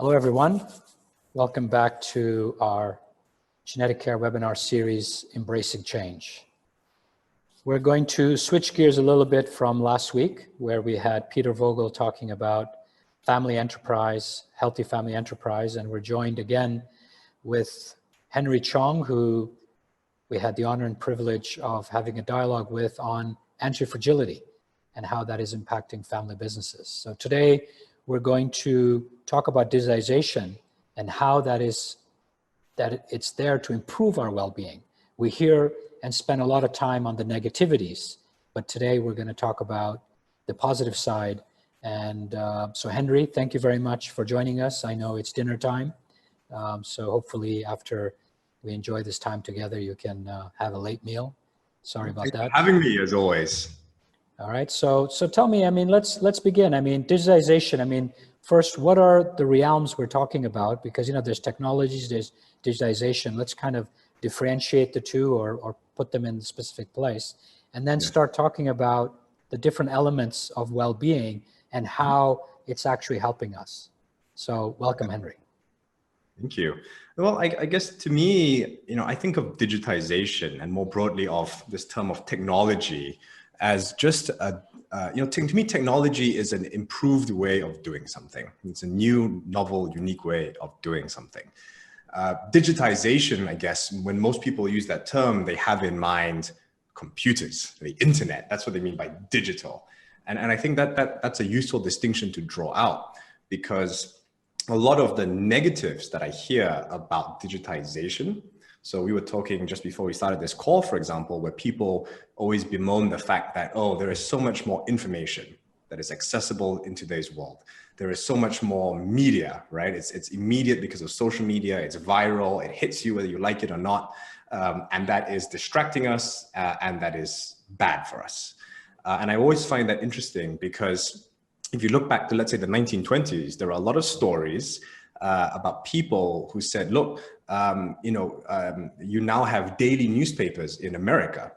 Hello, everyone. Welcome back to our Genetic Care webinar series, Embracing Change. We're going to switch gears a little bit from last week, where we had Peter Vogel talking about family enterprise, healthy family enterprise, and we're joined again with Henry Chong, who we had the honor and privilege of having a dialogue with on anti-fragility and how that is impacting family businesses. So today, we're going to talk about digitization and how it's there to improve our well-being. We hear and spend a lot of time on the negativities, but today we're going to talk about the positive side. And so Henry, thank you very much for joining us. I know it's dinner time, so hopefully after we enjoy this time together, you can have a late meal. Sorry about that. Having me as always. All right, so tell me, let's begin. Digitization, first, what are the realms we're talking about? Because, there's technologies, there's digitization. Let's kind of differentiate the two or put them in a specific place, and then start talking about the different elements of well-being and how it's actually helping us. So welcome, Henry. Thank you. Well, I guess to me, I think of digitization and more broadly of this term of technology as just to me, technology is an improved way of doing something. It's a new, novel, unique way of doing something. Digitization, I guess, when most people use that term, they have in mind computers, the internet. That's what they mean by digital. And I think that's a useful distinction to draw out, because a lot of the negatives that I hear about digitization, so we were talking just before we started this call, for example, where people always bemoan the fact that, there is so much more information that is accessible in today's world. There is so much more media, right? It's immediate because of social media. It's viral. It hits you whether you like it or not. And that is distracting us, and that is bad for us. And I always find that interesting because if you look back to, let's say, the 1920s, there are a lot of stories about people who said, look, you now have daily newspapers in America.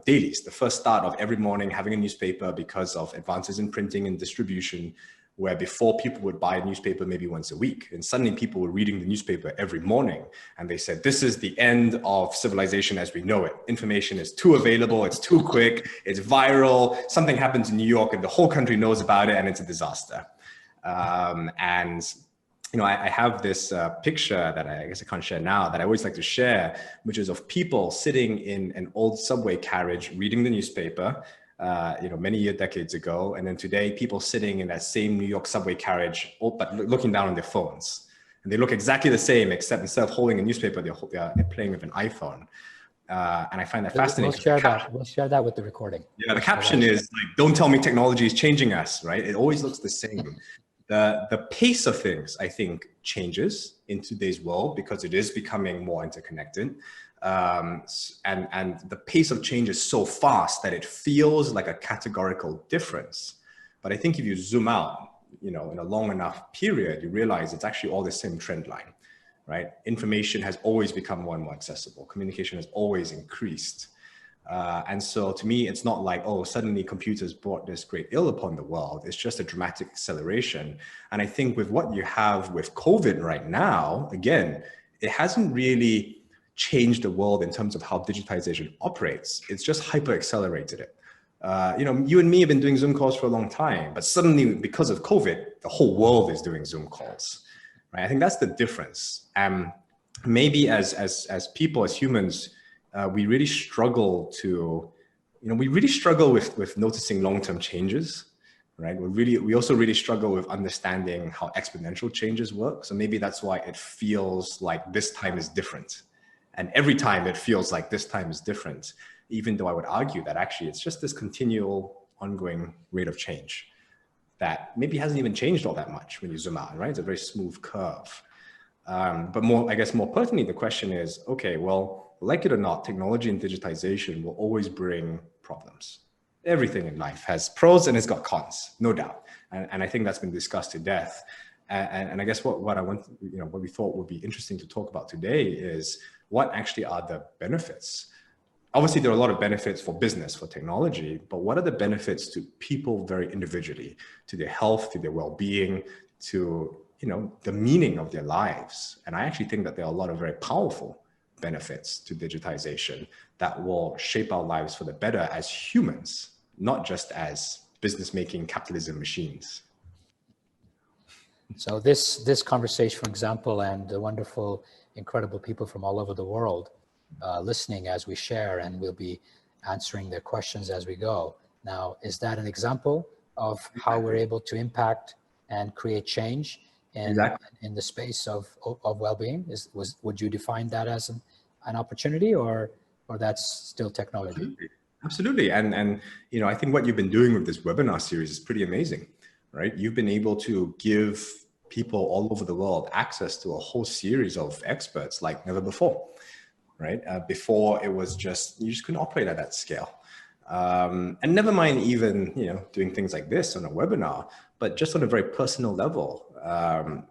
Dailies, the first start of every morning having a newspaper because of advances in printing and distribution, where before people would buy a newspaper maybe once a week. And suddenly people were reading the newspaper every morning. And they said, this is the end of civilization as we know it. Information is too available. It's too quick. It's viral. Something happens in New York and the whole country knows about it, and it's a disaster. I have this picture that I guess I can't share now that I always like to share, which is of people sitting in an old subway carriage reading the newspaper, many decades ago. And then today, people sitting in that same New York subway carriage, but looking down on their phones. And they look exactly the same, except instead of holding a newspaper, they're playing with an iPhone. And I find that fascinating. We'll share that with the recording. Yeah, the caption is like, don't tell me technology is changing us, right? It always looks the same. The pace of things, I think, changes in today's world because it is becoming more interconnected. And the pace of change is so fast that it feels like a categorical difference. But I think if you zoom out, in a long enough period, you realize it's actually all the same trend line, right? Information has always become more and more accessible. Communication has always increased. And so to me, it's not like, suddenly computers brought this great ill upon the world. It's just a dramatic acceleration. And I think with what you have with COVID right now, again, it hasn't really changed the world in terms of how digitization operates. It's just hyper accelerated it. You and me have been doing Zoom calls for a long time, but suddenly because of COVID, the whole world is doing Zoom calls, right? I think that's the difference. Maybe as people, as humans, we really struggle with noticing long-term changes, right? We also really struggle with understanding how exponential changes work. So maybe that's why it feels like this time is different. And every time it feels like this time is different, even though I would argue that actually it's just this continual ongoing rate of change that maybe hasn't even changed all that much when you zoom out, right? It's a very smooth curve. But more pertinently, the question is, okay, well, like it or not, technology and digitization will always bring problems. Everything in life has pros and it's got cons, no doubt. And I think that's been discussed to death. And I guess what we thought would be interesting to talk about today is what actually are the benefits. Obviously, there are a lot of benefits for business, for technology, but what are the benefits to people very individually, to their health, to their well-being, to the meaning of their lives. And I actually think that there are a lot of very powerful benefits to digitization that will shape our lives for the better as humans, not just as business making capitalism machines. So this conversation, for example, and the wonderful, incredible people from all over the world listening as we share, and we'll be answering their questions as we go. Now, is that an example of how we're able to impact and create change in the space of well-being? Would you define that as an opportunity, or that's still technology? Absolutely. And I think what you've been doing with this webinar series is pretty amazing, right? You've been able to give people all over the world access to a whole series of experts like never before, right? Before it was just, you just couldn't operate at that scale. And never mind even, doing things like this on a webinar, but just on a very personal level. I've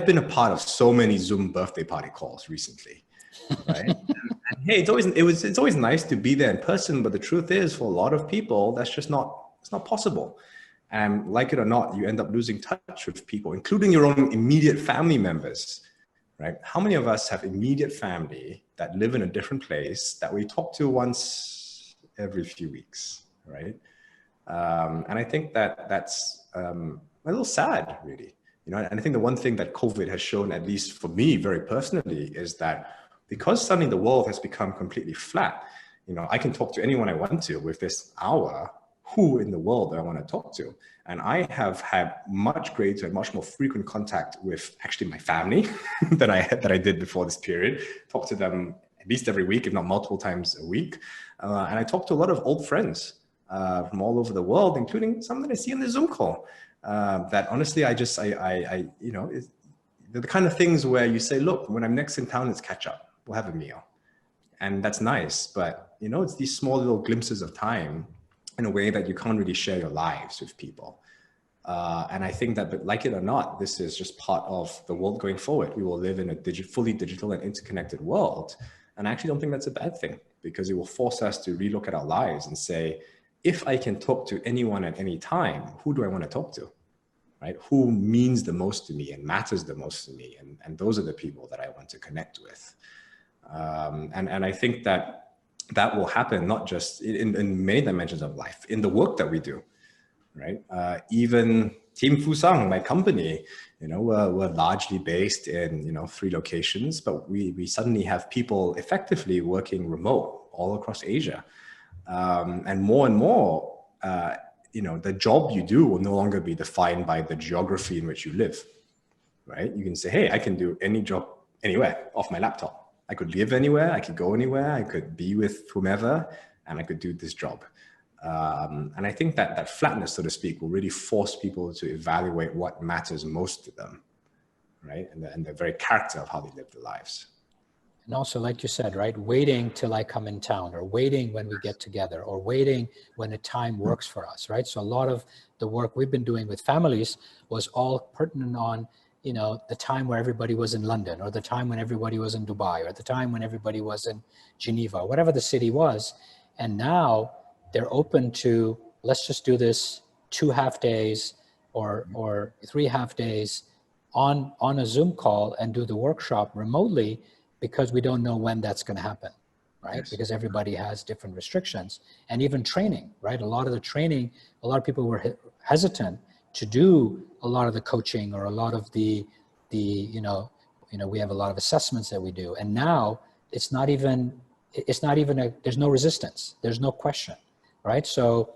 been a part of so many Zoom birthday party calls recently, right? and hey, it's always nice to be there in person, but the truth is, for a lot of people, that's just it's not possible. And like it or not, you end up losing touch with people, including your own immediate family members, right? How many of us have immediate family that live in a different place that we talk to once every few weeks, right? And I think that's a little sad, really. And I think the one thing that COVID has shown, at least for me very personally, is that because suddenly the world has become completely flat, I can talk to anyone I want to with this hour. Who in the world do I want to talk to? And I have had much greater and much more frequent contact with actually my family than I did before this period. Talk to them at least every week, if not multiple times a week. And I talk to a lot of old friends from all over the world, including some that I see in the Zoom call. That honestly, they're the kind of things where you say, look, when I'm next in town, let's catch up. We'll have a meal. And that's nice. But, it's these small little glimpses of time in a way that you can't really share your lives with people. And I think that, but like it or not, this is just part of the world going forward. We will live in a fully digital and interconnected world. And I actually don't think that's a bad thing, because it will force us to relook at our lives and say, if I can talk to anyone at any time, who do I want to talk to, right? Who means the most to me and matters the most to me? And those are the people that I want to connect with. And I think that will happen not just in many dimensions of life, in the work that we do, right? Even Team Fusang, my company, we're largely based in 3 locations, but we suddenly have people effectively working remote all across Asia, and more, the job you do will no longer be defined by the geography in which you live, right? You can say, hey, I can do any job anywhere off my laptop. I could live anywhere, I could go anywhere, I could be with whomever, and I could do this job. And I think that flatness, so to speak, will really force people to evaluate what matters most to them, right? And the very character of how they live their lives. And also, like you said, right, waiting till I come in town, or waiting when we get together, or waiting when a time works for us, right? So a lot of the work we've been doing with families was all pertinent on the time where everybody was in London, or the time when everybody was in Dubai, or the time when everybody was in Geneva, whatever the city was. And now they're open to, let's just do this 2 half days or 3 half days on a Zoom call and do the workshop remotely, because we don't know when that's going to happen, right? Yes. Because everybody has different restrictions. And even training, right? A lot of the training, a lot of people were hesitant to do a lot of the coaching, or a lot of the we have a lot of assessments that we do. And now there's no resistance. There's no question, right? So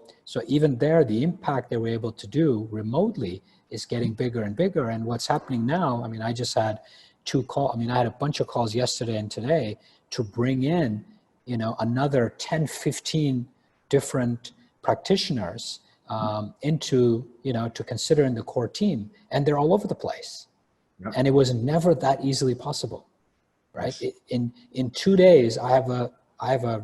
even there, the impact that we're able to do remotely is getting bigger and bigger. And what's happening now, I just had 2 calls. I had a bunch of calls yesterday and today to bring in, another 10, 15 different practitioners into, to consider in the core team, and they're all over the place. Yep. And it was never that easily possible, right? Yes. In 2 days, I have a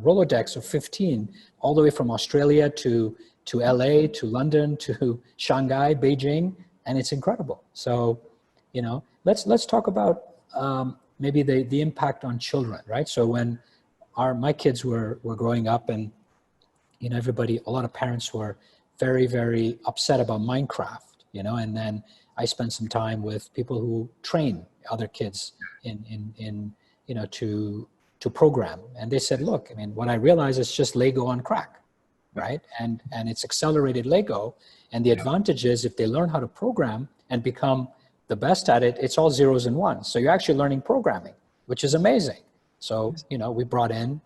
Rolodex of 15, all the way from Australia to LA, to London, to Shanghai, Beijing, and it's incredible. So, let's talk about maybe the impact on children, right? So when my kids were growing up, and a lot of parents were very, very upset about Minecraft, and then I spent some time with people who train other kids in to program. And they said, look, I mean, what I realize is just Lego on crack, right? And it's accelerated Lego. And the advantage is if they learn how to program and become the best at it, it's all zeros and ones. So you're actually learning programming, which is amazing. So, we brought in,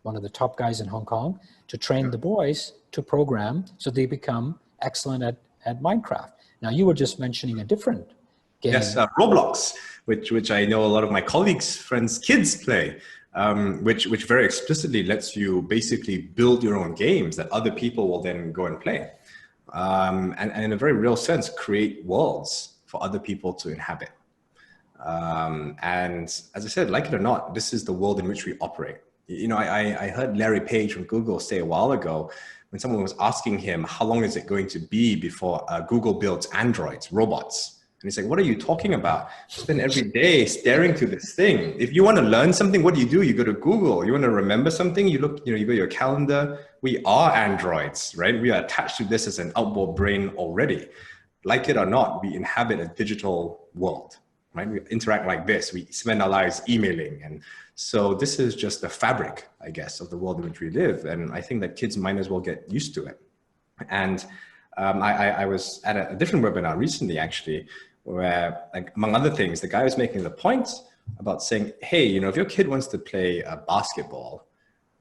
one of the top guys in Hong Kong to train the boys to program so they become excellent at Minecraft. Now, you were just mentioning a different game. Yes, Roblox, which I know a lot of my colleagues, friends, kids play, which very explicitly lets you basically build your own games that other people will then go and play. And in a very real sense, create worlds for other people to inhabit. And as I said, like it or not, this is the world in which we operate. I heard Larry Page from Google say a while ago when someone was asking him, how long is it going to be before Google builds androids, robots? And he's like, what are you talking about? I spend every day staring to this thing. If you want to learn something, what do? You go to Google. You want to remember something? You look, you go to your calendar. We are androids, right? We are attached to this as an outboard brain already. Like it or not, we inhabit a digital world, right? We interact like this. We spend our lives emailing. And so this is just the fabric, I guess, of the world in which we live. And I think that kids might as well get used to it. And I was at a different webinar recently, actually, where, like, among other things, the guy was making the point about saying, hey, if your kid wants to play basketball,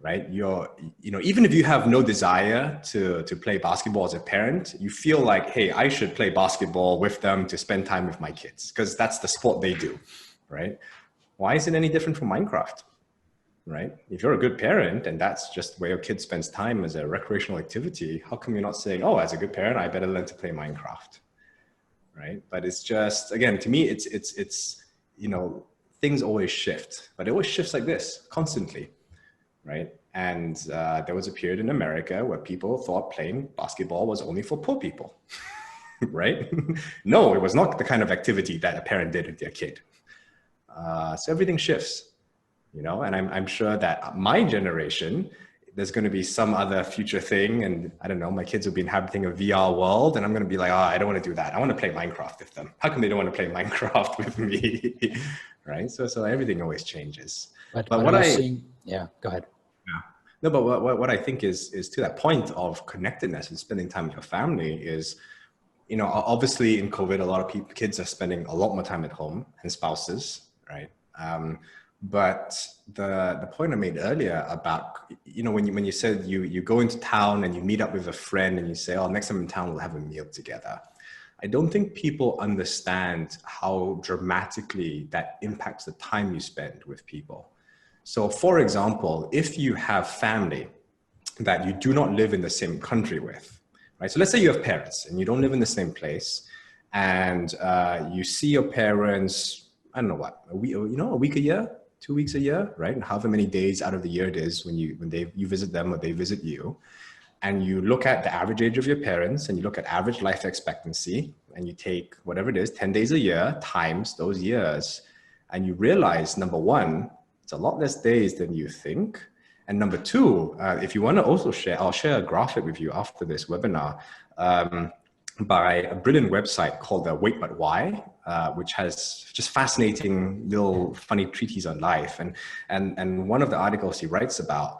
right? Even if you have no desire to play basketball as a parent, you feel like, hey, I should play basketball with them to spend time with my kids because that's the sport they do, right? Why is it any different from Minecraft, right? If you're a good parent and that's just where your kid spends time as a recreational activity, how come you're not saying, oh, as a good parent, I better learn to play Minecraft, right? But it's just, again, to me, it's things always shift, but it always shifts like this constantly, right? And there was a period in America where people thought playing basketball was only for poor people, right? No, it was not the kind of activity that a parent did with their kid. So everything shifts, and I'm sure that my generation, there's going to be some other future thing. And I don't know, my kids will be inhabiting a VR world and I'm going to be like, oh, I don't want to do that. I want to play Minecraft with them. How come they don't want to play Minecraft with me? Right. So everything always changes. But what I seeing, yeah, go ahead. Yeah. No, but what I think is to that point of connectedness and spending time with your family is, obviously in COVID, a lot of kids are spending a lot more time at home and spouses, right? But the point I made earlier about, when you said you go into town and you meet up with a friend and you say, oh, next time in town, we'll have a meal together. I don't think people understand how dramatically that impacts the time you spend with people. So for example, if you have family that you do not live in the same country with, right? So let's say you have parents and you don't live in the same place and you see your parents, I don't know what, a week a year, 2 weeks a year, right? And however many days out of the year it is when you visit them or they visit you. And you look at the average age of your parents and you look at average life expectancy and you take whatever it is, 10 days a year times those years. And you realize, number one, it's a lot less days than you think. And number two, if you want to also share, I'll share a graphic with you after this webinar by a brilliant website called Wait But Why, which has just fascinating little funny treatises on life. And one of the articles he writes about,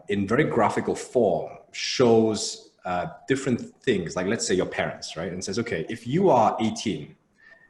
in very graphical form, shows different things, like let's say your parents, right? And says, okay, if you are 18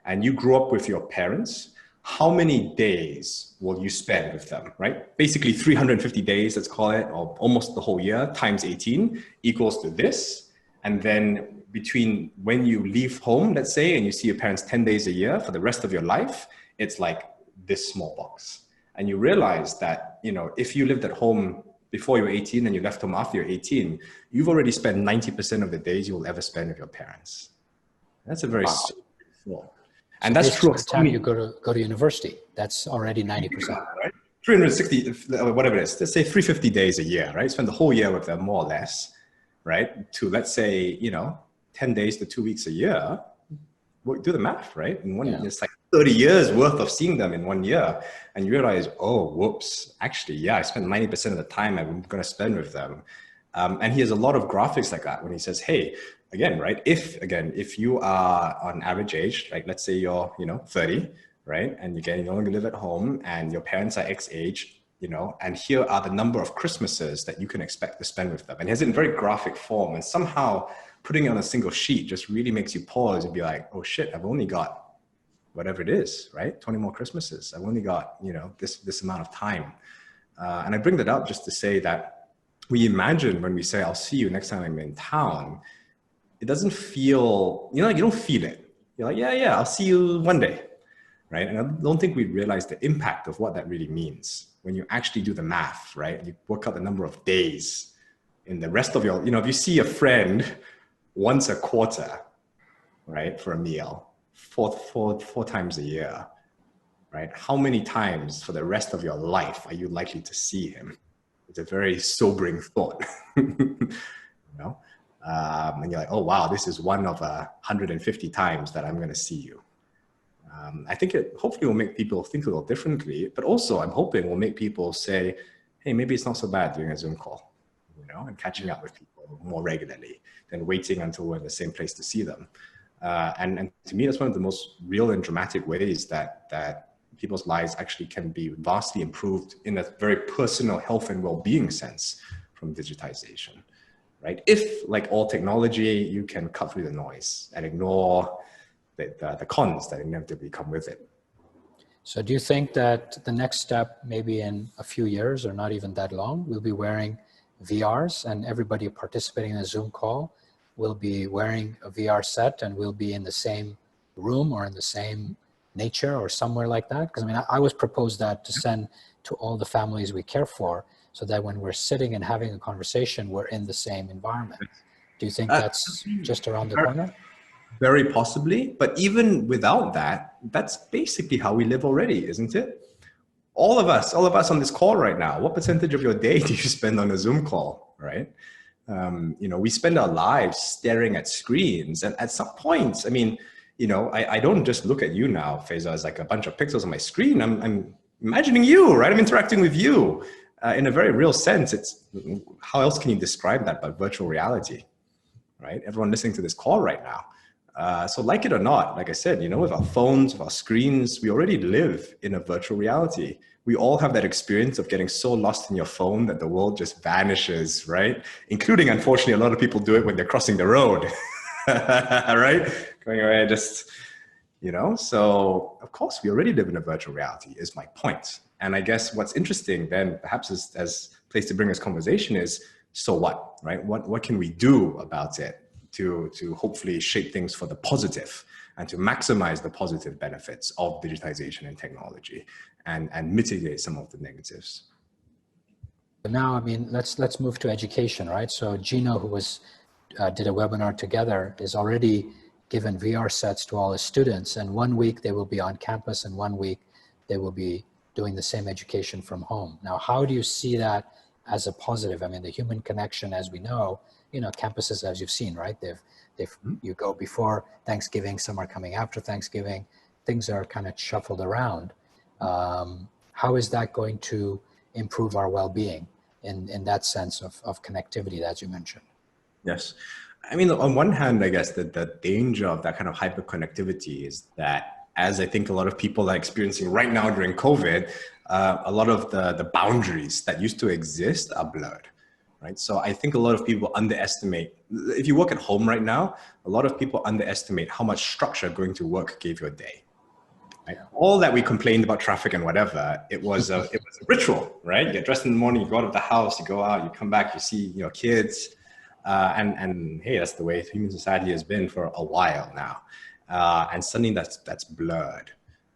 and you grew up with your parents, how many days will you spend with them, right? Basically 350 days, let's call it, or almost the whole year times 18 equals to this. And then between when you leave home, let's say, and you see your parents 10 days a year for the rest of your life, it's like this small box. And you realize that, if you lived at home before you're 18 and you left home after you're 18, you've already spent 90% of the days you will ever spend with your parents. That's a very small. And so that's true. By the time you go to university, that's already 90%. Right? 360, whatever it is, let's say 350 days a year, right? Spend the whole year with them, more or less, right? To let's say, 10 days to 2 weeks a year. Well, do the math, right? In it's like 30 years worth of seeing them in 1 year. And you realize, oh, whoops, actually, I spent 90% of the time I'm going to spend with them. And he has a lot of graphics like that when he says, hey, again, right? If you are on average age, like let's say you're, 30, right? And you no longer live at home and your parents are X age, and here are the number of Christmases that you can expect to spend with them. And he has it in very graphic form, and somehow putting it on a single sheet just really makes you pause and be like, oh shit, I've only got whatever it is, right? 20 more Christmases. I've only got, this amount of time. And I bring that up just to say that we imagine when we say, I'll see you next time I'm in town, it doesn't feel, you don't feel it. You're like, yeah, I'll see you one day, right? And I don't think we realize the impact of what that really means when you actually do the math, right? You work out the number of days in the rest of your, if you see a friend once a quarter, right, for a meal, four times a year, right? How many times for the rest of your life are you likely to see him? It's a very sobering thought, And you're like, oh, wow, this is one of 150 times that I'm going to see you. I think it hopefully will make people think a little differently, but also I'm hoping will make people say, hey, maybe it's not so bad doing a Zoom call, and catching up with people more regularly than waiting until we're in the same place to see them. And to me, that's one of the most real and dramatic ways that people's lives actually can be vastly improved in a very personal health and well-being sense from digitization, right? If, like all technology, you can cut through the noise and ignore the cons that inevitably come with it. So do you think that the next step, maybe in a few years or not even that long, we'll be wearing VRs and everybody participating in a Zoom call will be wearing a VR set and we'll be in the same room or in the same nature or somewhere like that? Because I always propose that to send to all the families we care for so that when we're sitting and having a conversation, we're in the same environment. Do you think that's just around the corner? Very possibly, but even without that, that's basically how we live already, isn't it? All of us on this call right now, what percentage of your day do you spend on a Zoom call, right? We spend our lives staring at screens, and at some points, I don't just look at you now, Feisal, as like a bunch of pixels on my screen. I'm imagining you, right? I'm interacting with you in a very real sense. How else can you describe that but virtual reality, right? Everyone listening to this call right now. So like it or not, like I said, with our phones, with our screens, we already live in a virtual reality. We all have that experience of getting so lost in your phone that the world just vanishes, right? Including, unfortunately, a lot of people do it when they're crossing the road, right? Going away, so of course we already live in a virtual reality is my point. And I guess what's interesting then, perhaps as a place to bring this conversation is, so what, right? What can we do about it to hopefully shape things for the positive and to maximize the positive benefits of digitization and technology and mitigate some of the negatives? Now, let's move to education, right? So Gino, who did a webinar together, is already given VR sets to all his students, and 1 week they will be on campus and 1 week they will be doing the same education from home. Now, how do you see that as a positive? The human connection, as we know, campuses, as you've seen, right? You go before Thanksgiving, some are coming after Thanksgiving, things are kind of shuffled around. How is that going to improve our well-being in that sense of connectivity, as you mentioned? Yes. On one hand, I guess that the danger of that kind of hyperconnectivity is that, as I think a lot of people are experiencing right now during COVID, a lot of the boundaries that used to exist are blurred, right? So I think a lot of people underestimate, if you work at home right now, a lot of people underestimate how much structure going to work gave your day. Right? All that we complained about traffic and whatever, it was a ritual, right? You get dressed in the morning, you go out of the house, you go out, you come back, you see your kids, and hey, that's the way human society has been for a while now. And suddenly that's blurred,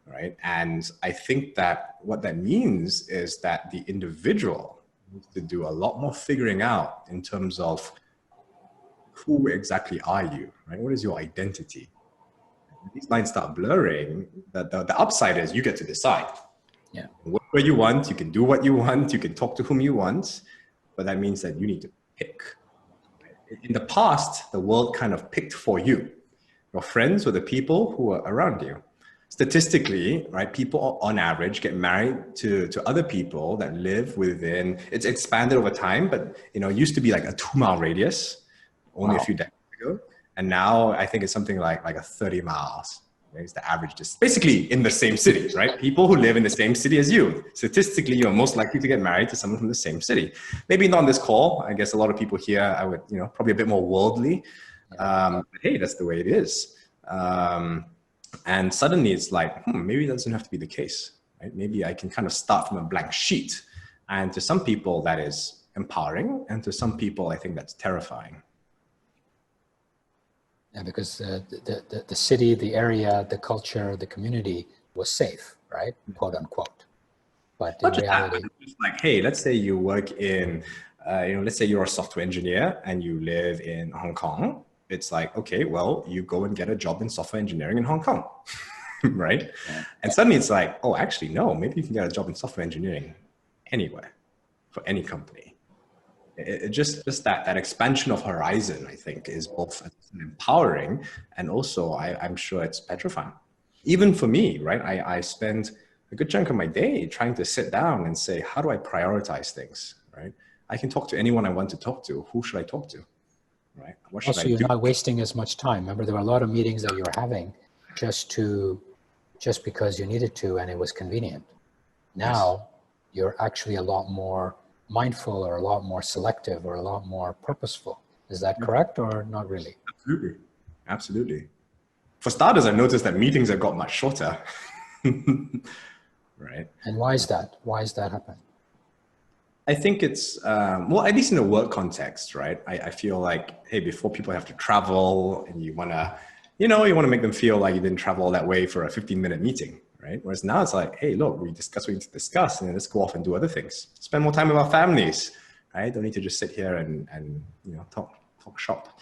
right? And I think that what that means is that the individual needs to do a lot more figuring out in terms of who exactly are you, right? What is your identity? These lines start blurring, the upside is you get to decide. Yeah. Work where you want, you can do what you want, you can talk to whom you want, but that means that you need to pick. In the past, the world kind of picked for you. Your friends were the people who were around you. statistically, right, people on average get married to other people that live within, it's expanded over time, but it used to be like a 2-mile radius only a few decades ago. And now I think it's something like a 30 miles. Right? It's the average distance. Basically in the same city, right? People who live in the same city as you, statistically, you're most likely to get married to someone from the same city. Maybe not on this call. I guess a lot of people here, I would, probably a bit more worldly. But hey, that's the way it is. And suddenly it's like, maybe that doesn't have to be the case, right? Maybe I can kind of start from a blank sheet. And to some people that is empowering, and to some people, I think that's terrifying. Yeah, because the city, the area, the culture, the community was safe, right? Quote unquote. But in reality, it's like, hey, let's say you work in, let's say you're a software engineer and you live in Hong Kong. It's like, okay, well, you go and get a job in software engineering in Hong Kong, right? Yeah. And suddenly it's like, oh, actually, no, maybe you can get a job in software engineering anywhere for any company. It just that expansion of horizon, I think, is both empowering and also I'm sure it's petrifying. Even for me, right? I spend a good chunk of my day trying to sit down and say, how do I prioritize things, right? I can talk to anyone I want to talk to. Who should I talk to? Right. What should also, you're not wasting as much time. Remember, there were a lot of meetings that you were having just because you needed to and it was convenient. Now you're actually a lot more mindful or a lot more selective or a lot more purposeful. Is that correct or not really? Absolutely. Absolutely. For starters, I've noticed that meetings have got much shorter. Right. And why is that? Why is that happening? I think it's, well, at least in a work context, right? I feel like, hey, before people have to travel and you want to make them feel like you didn't travel all that way for a 15-minute meeting, right? Whereas now it's like, hey, look, we discuss what we need to discuss and then let's go off and do other things. Spend more time with our families, right? Don't need to just sit here and talk shop.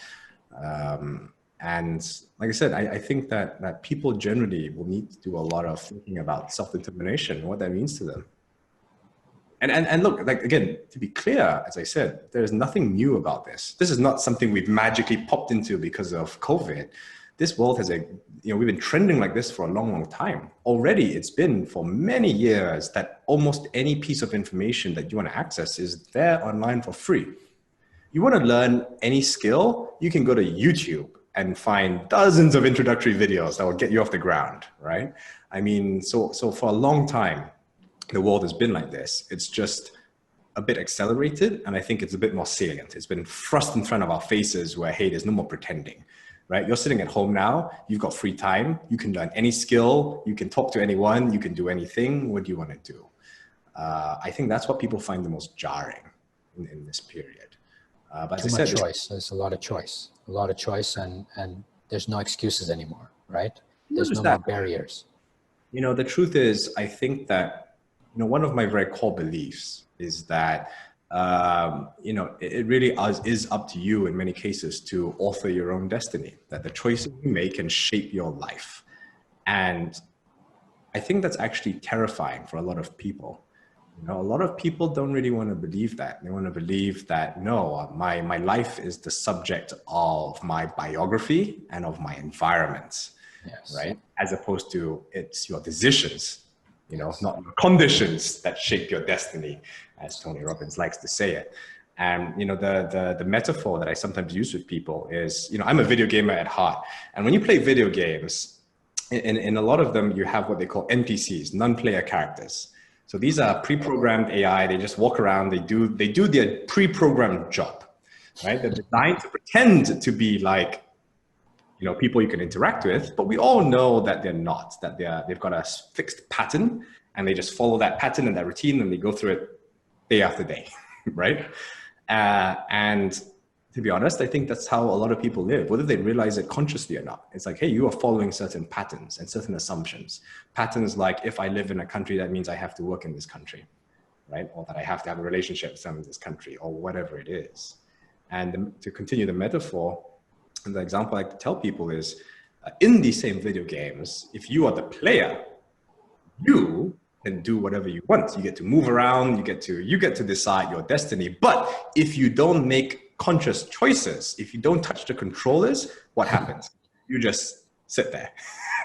And like I said, I think that people generally will need to do a lot of thinking about self-determination and what that means to them. And look, like, again, to be clear, as I said, there's nothing new about this. This is not something we've magically popped into because of COVID. This world has we've been trending like this for a long, long time. Already, it's been for many years that almost any piece of information that you want to access is there online for free. You want to learn any skill, you can go to YouTube and find dozens of introductory videos that will get you off the ground, right? I mean, so for a long time, the world has been like this. It's just a bit accelerated, and I think it's a bit more salient. It's been thrust in front of our faces where, hey, there's no more pretending, right? You're sitting at home now, you've got free time, you can learn any skill, you can talk to anyone, you can do anything. What do you want to do? I think that's what people find the most jarring in this period. But too much choice. There's a lot of choice, and there's no excuses anymore, right? There's no more barriers. The truth is, I think that one of my very core beliefs is that, it really is up to you in many cases to author your own destiny, that the choices you make can shape your life. And I think that's actually terrifying for a lot of people. A lot of people don't really want to believe that. They want to believe that, no, my life is the subject of my biography and of my environment, right? As opposed to it's your decisions, not your conditions that shape your destiny, as Tony Robbins likes to say it. And, the metaphor that I sometimes use with people is, I'm a video gamer at heart. And when you play video games, in a lot of them, you have what they call NPCs, non-player characters. So these are pre-programmed AI. They just walk around. They do their pre-programmed job, right? They're designed to pretend to be like, people you can interact with, but we all know that they're not, that they've got a fixed pattern and they just follow that pattern and that routine and they go through it day after day, right? And to be honest, I think that's how a lot of people live, whether they realize it consciously or not. It's like, hey, you are following certain patterns and certain assumptions. Patterns like, if I live in a country, that means I have to work in this country, right? Or that I have to have a relationship with someone in this country, or whatever it is. And to continue the metaphor, and the example I like to tell people is, in these same video games, if you are the player, you can do whatever you want. You get to move around, you get to decide your destiny. But if you don't make conscious choices, if you don't touch the controllers, what happens? You just sit there,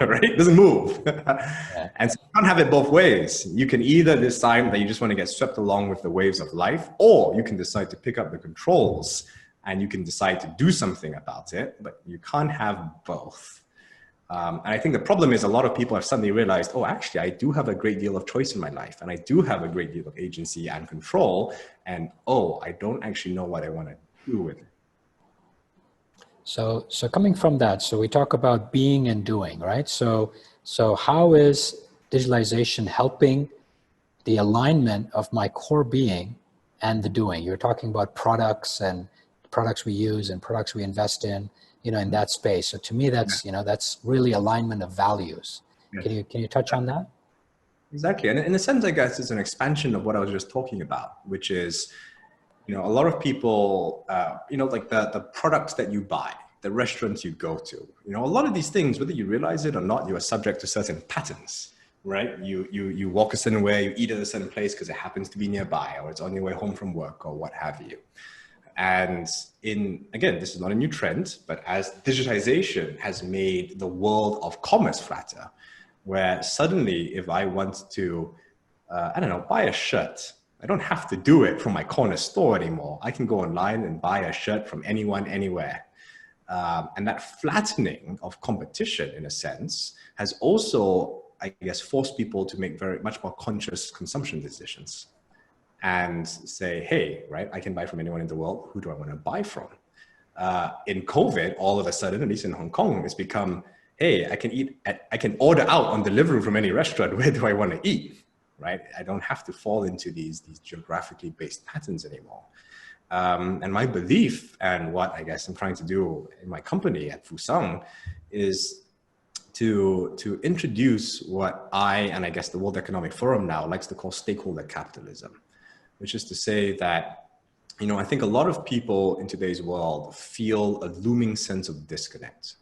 right? It doesn't move. And so you can't have it both ways. You can either decide that you just want to get swept along with the waves of life, or you can decide to pick up the controls and you can decide to do something about it, but you can't have both. And I think the problem is a lot of people have suddenly realized, oh, actually, I do have a great deal of choice in my life, and I do have a great deal of agency and control, and oh, I don't actually know what I want to do with it. So coming from that, so we talk about being and doing, right? So how is digitalization helping the alignment of my core being and the doing? You're talking about products and products we use and products we invest in, in that space. So to me, that's, that's really alignment of values. Yes. Can you touch on that? Exactly. And in a sense, I guess it's an expansion of what I was just talking about, which is, a lot of people, like the products that you buy, the restaurants you go to, a lot of these things, whether you realize it or not, you are subject to certain patterns, right? You walk a certain way, you eat at a certain place because it happens to be nearby, or it's on your way home from work, or what have you. And again, this is not a new trend, but as digitization has made the world of commerce flatter, where suddenly if I want to, buy a shirt, I don't have to do it from my corner store anymore. I can go online and buy a shirt from anyone, anywhere. And that flattening of competition, in a sense, has also, I guess, forced people to make much more conscious consumption decisions and say, hey, right, I can buy from anyone in the world. Who do I want to buy from? In COVID, all of a sudden, at least in Hong Kong, it's become, hey, I can order out on Deliveroo from any restaurant. Where do I want to eat? Right? I don't have to fall into these geographically based patterns anymore. And my belief, and what I guess I'm trying to do in my company at Fusang, is to introduce what and I guess the World Economic Forum now likes to call stakeholder capitalism, which is to say that, I think a lot of people in today's world feel a looming sense of disconnect.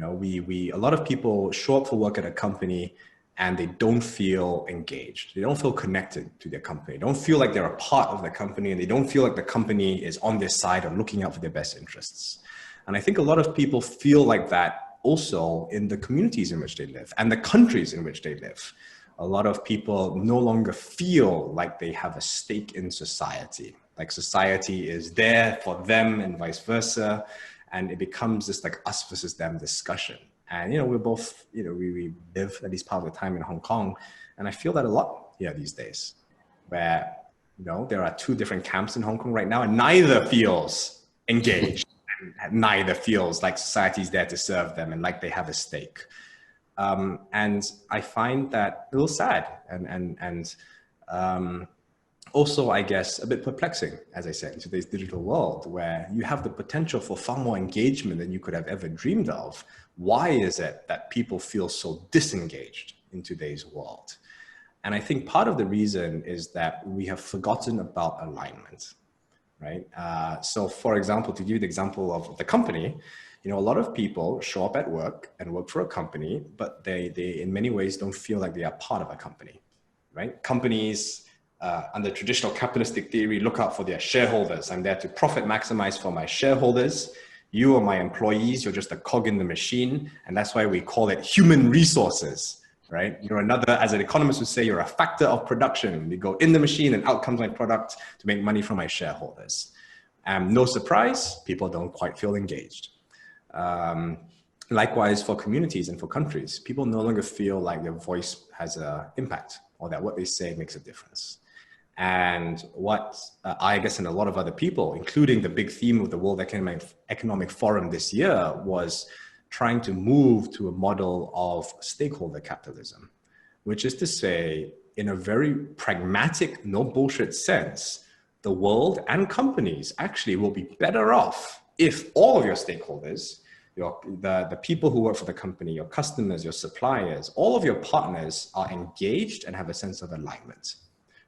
A lot of people show up for work at a company and they don't feel engaged. They don't feel connected to their company. They don't feel like they're a part of the company, and they don't feel like the company is on their side or looking out for their best interests. And I think a lot of people feel like that also in the communities in which they live and the countries in which they live. A lot of people no longer feel like they have a stake in society, like society is there for them and vice versa. And it becomes this like us versus them discussion. And, we're both, we live at least part of the time in Hong Kong. And I feel that a lot here these days, where, there are two different camps in Hong Kong right now, and neither feels engaged. And neither feels like society is there to serve them and like they have a stake. And I find that a little sad and also, I guess, a bit perplexing, as I said, in today's digital world, where you have the potential for far more engagement than you could have ever dreamed of. Why is it that people feel so disengaged in today's world? And I think part of the reason is that we have forgotten about alignment, right? So for example, to give you the example of the company, a lot of people show up at work and work for a company, but they in many ways don't feel like they are part of a company, right? Companies, under traditional capitalistic theory, look out for their shareholders. I'm there to profit maximize for my shareholders. You are my employees. You're just a cog in the machine. And that's why we call it human resources, right? You're another, as an economist would say, you're a factor of production. We go in the machine and out comes my product to make money for my shareholders. No surprise, people don't quite feel engaged. Likewise, for communities and for countries, people no longer feel like their voice has an impact or that what they say makes a difference. And what I guess and a lot of other people, including the big theme of the World Economic Forum this year, was trying to move to a model of stakeholder capitalism, which is to say, in a very pragmatic, no bullshit sense, the world and companies actually will be better off if all of your stakeholders, the people who work for the company, your customers, your suppliers, all of your partners are engaged and have a sense of alignment,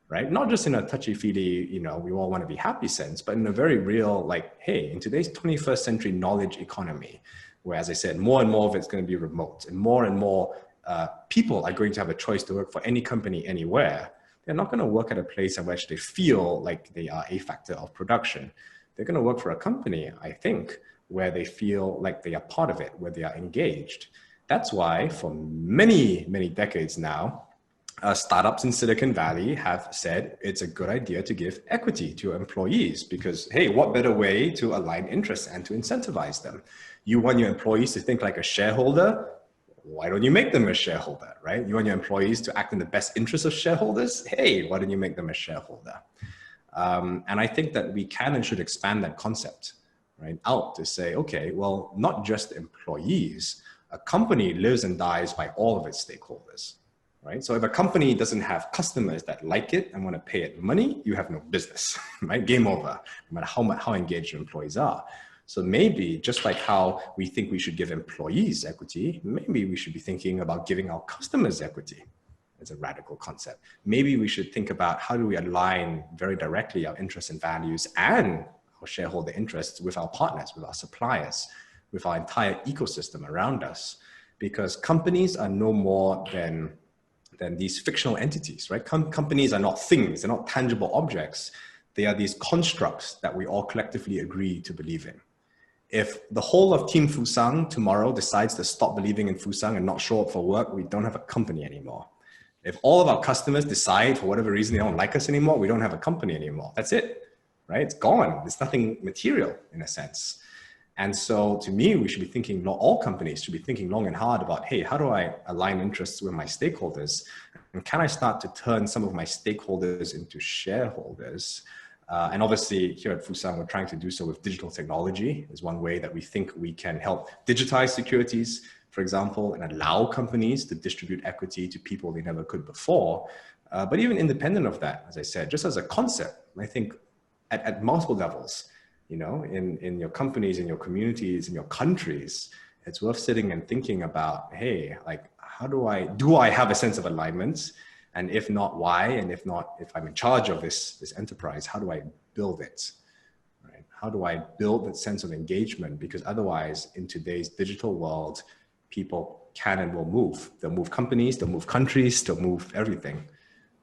right? Not just in a touchy-feely, we all want to be happy sense, but in a very real, like, hey, in today's 21st century knowledge economy, where, as I said, more and more of it's going to be remote and more people are going to have a choice to work for any company anywhere. They're not going to work at a place in which they feel like they are a factor of production. They're going to work for a company, I think, where they feel like they are part of it, where they are engaged. That's why for many, many decades now, startups in Silicon Valley have said it's a good idea to give equity to employees because, hey, what better way to align interests and to incentivize them? You want your employees to think like a shareholder? Why don't you make them a shareholder, right? You want your employees to act in the best interest of shareholders? Hey, why don't you make them a shareholder? And I think that we can and should expand that concept, right, out to say, okay, well, not just employees, a company lives and dies by all of its stakeholders. Right? So if a company doesn't have customers that like it and want to pay it money, you have no business, right? Game over, no matter how engaged your employees are. So maybe just like how we think we should give employees equity, maybe we should be thinking about giving our customers equity as a radical concept. Maybe we should think about how do we align very directly our interests and values and our shareholder interests with our partners, with our suppliers, with our entire ecosystem around us, because companies are no more than these fictional entities, right? Companies are not things, they're not tangible objects. They are these constructs that we all collectively agree to believe in. If the whole of Team Fusang tomorrow decides to stop believing in Fusang and not show up for work, we don't have a company anymore. If all of our customers decide for whatever reason they don't like us anymore, we don't have a company anymore. That's it, right? It's gone. There's nothing material in a sense. And so to me, we should be thinking, all companies should be thinking long and hard about, hey, how do I align interests with my stakeholders? And can I start to turn some of my stakeholders into shareholders? And obviously here at Fusang, we're trying to do so with digital technology is one way that we think we can help digitize securities, for example, and allow companies to distribute equity to people they never could before. But even independent of that, as I said, just as a concept, I think at multiple levels, you know, in your companies, in your communities, in your countries, it's worth sitting and thinking about, hey, like, do I have a sense of alignment? And if not, why? And if not, if I'm in charge of this enterprise, how do I build it? Right? How do I build that sense of engagement? Because otherwise, in today's digital world, people can and will move. They'll move companies, they'll move countries, they'll move everything,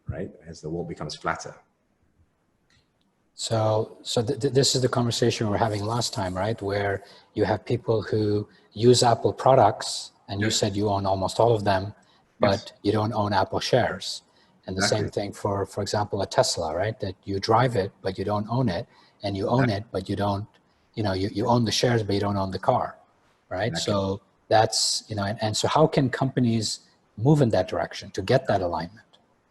right? As the world becomes flatter. So this is the conversation we were having last time, right? Where you have people who use Apple products, and you said you own almost all of them, but you don't own Apple shares. And the same thing for example, a Tesla, right? That you drive it, but you don't own it, and you own it, but you don't, you know, you own the shares, but you don't own the car, right? So that's, you know, and so how can companies move in that direction to get that alignment?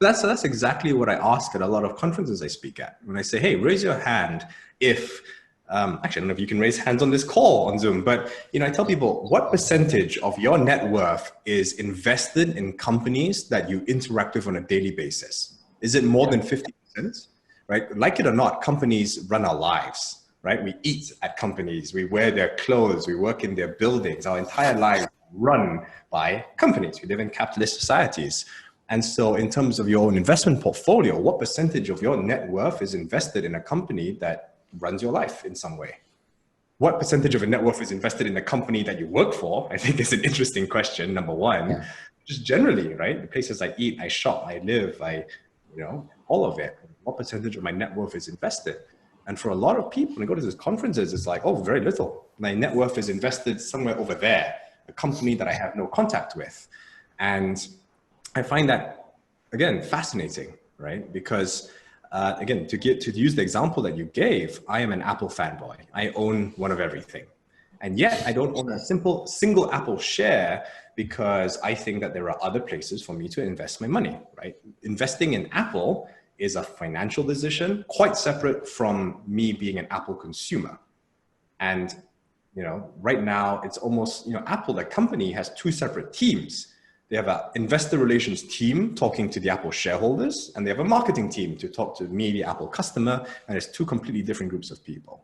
That's exactly what I ask at a lot of conferences I speak at. When I say, hey, raise your hand if, actually, I don't know if you can raise hands on this call on Zoom, but, you know, I tell people, what percentage of your net worth is invested in companies that you interact with on a daily basis? Is it more than 50%? Right? Like it or not, companies run our lives, right? We eat at companies, we wear their clothes, we work in their buildings, our entire lives run by companies. We live in capitalist societies. And so in terms of your own investment portfolio, what percentage of your net worth is invested in a company that runs your life in some way? What percentage of your net worth is invested in a company that you work for? I think is an interesting question, number one. Just generally, right? The places I eat, I shop, I live, you know, all of it. What percentage of my net worth is invested? And for a lot of people, when I go to these conferences, it's like, oh, very little. My net worth is invested somewhere over there, a company that I have no contact with. And I find that, again, fascinating, right? Because, again, to use the example that you gave, I am an Apple fanboy. I own one of everything. And yet I don't own a single Apple share because I think that there are other places for me to invest my money, right? Investing in Apple is a financial decision quite separate from me being an Apple consumer. And, you know, right now it's almost, you know, Apple, the company, has two separate teams. They have an investor relations team talking to the Apple shareholders, and they have a marketing team to talk to me, the Apple customer, and it's two completely different groups of people.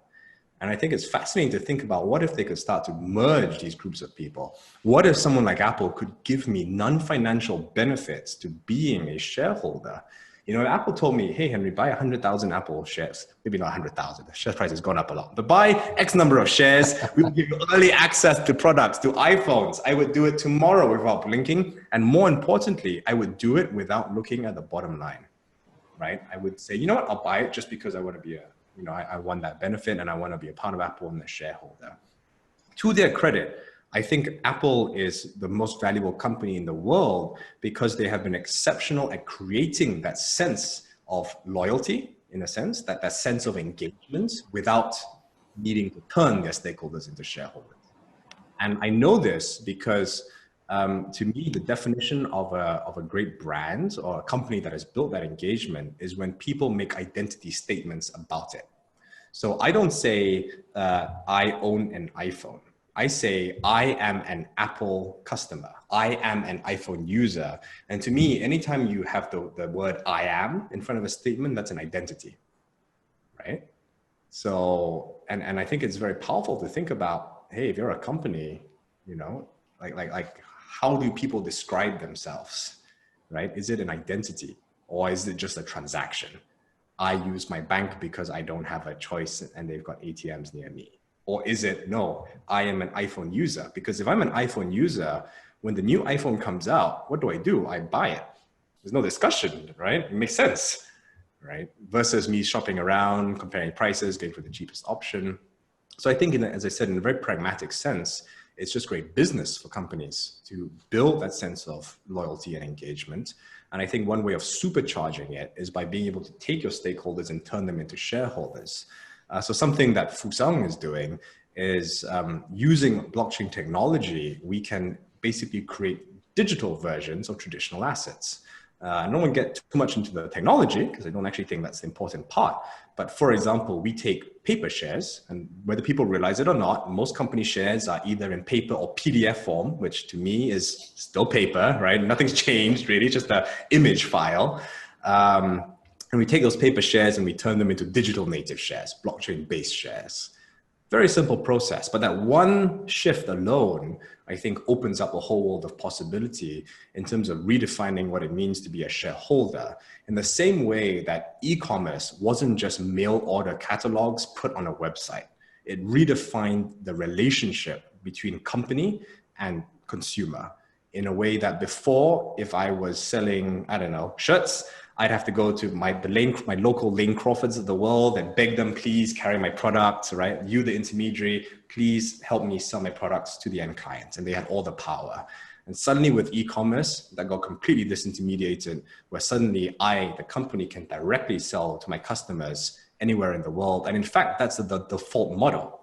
And I think it's fascinating to think about what if they could start to merge these groups of people? What if someone like Apple could give me non-financial benefits to being a shareholder? You know, Apple told me, hey, Henry, buy 100,000 Apple shares. Maybe not 100,000, the share price has gone up a lot, but buy X number of shares. We will give you early access to products, to iPhones. I would do it tomorrow without blinking. And more importantly, I would do it without looking at the bottom line, right? I would say, you know what, I'll buy it just because I want to be I want that benefit and I want to be a part of Apple and a shareholder. To their credit, I think Apple is the most valuable company in the world because they have been exceptional at creating that sense of loyalty, in a sense, that sense of engagement without needing to turn their stakeholders into shareholders. And I know this because to me, the definition of a great brand or a company that has built that engagement is when people make identity statements about it. So I don't say I own an iPhone. I say I am an Apple customer. I am an iPhone user. And to me, anytime you have the word I am in front of a statement, that's an identity, right? So, and I think it's very powerful to think about, hey, if you're a company, you know, like how do people describe themselves, right? Is it an identity or is it just a transaction? I use my bank because I don't have a choice and they've got ATMs near me. Or is it, no, I am an iPhone user? Because if I'm an iPhone user, when the new iPhone comes out, what do? I buy it. There's no discussion, right? It makes sense, right? Versus me shopping around, comparing prices, going for the cheapest option. So I think, as I said, in a very pragmatic sense, it's just great business for companies to build that sense of loyalty and engagement. And I think one way of supercharging it is by being able to take your stakeholders and turn them into shareholders. So something that Fusang is doing is using blockchain technology, we can basically create digital versions of traditional assets. I don't want to get too much into the technology because I don't actually think that's the important part. But for example, we take paper shares, and whether people realize it or not, most company shares are either in paper or PDF form, which to me is still paper, right? Nothing's changed really, just an image file. And we take those paper shares and we turn them into digital native shares, blockchain-based shares. Very simple process, but that one shift alone, I think, opens up a whole world of possibility in terms of redefining what it means to be a shareholder. In the same way that e-commerce wasn't just mail order catalogs put on a website. It redefined the relationship between company and consumer in a way that before, if I was selling, I don't know, shirts, I'd have to go to my local Lane Crawfords of the world and beg them, please carry my products, right? You, the intermediary, please help me sell my products to the end clients. And they had all the power. And suddenly with e-commerce, that got completely disintermediated, where suddenly I, the company, can directly sell to my customers anywhere in the world. And in fact, that's the default model,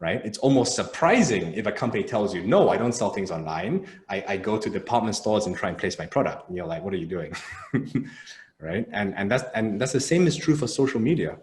right? It's almost surprising if a company tells you, no, I don't sell things online. I go to department stores and try and place my product. And you're like, what are you doing? Right? And that's the same is true for social media,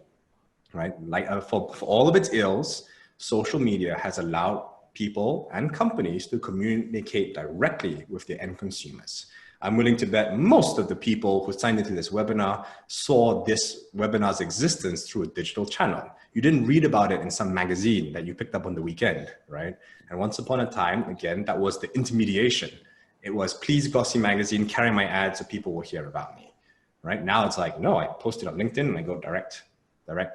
right? Like for all of its ills, social media has allowed people and companies to communicate directly with their end consumers. I'm willing to bet most of the people who signed into this webinar saw this webinar's existence through a digital channel. You didn't read about it in some magazine that you picked up on the weekend, right? And once upon a time, again, that was the intermediation. It was, please, Glossy Magazine, carry my ad so people will hear about me. Right now, it's like, no, I post it on LinkedIn and I go direct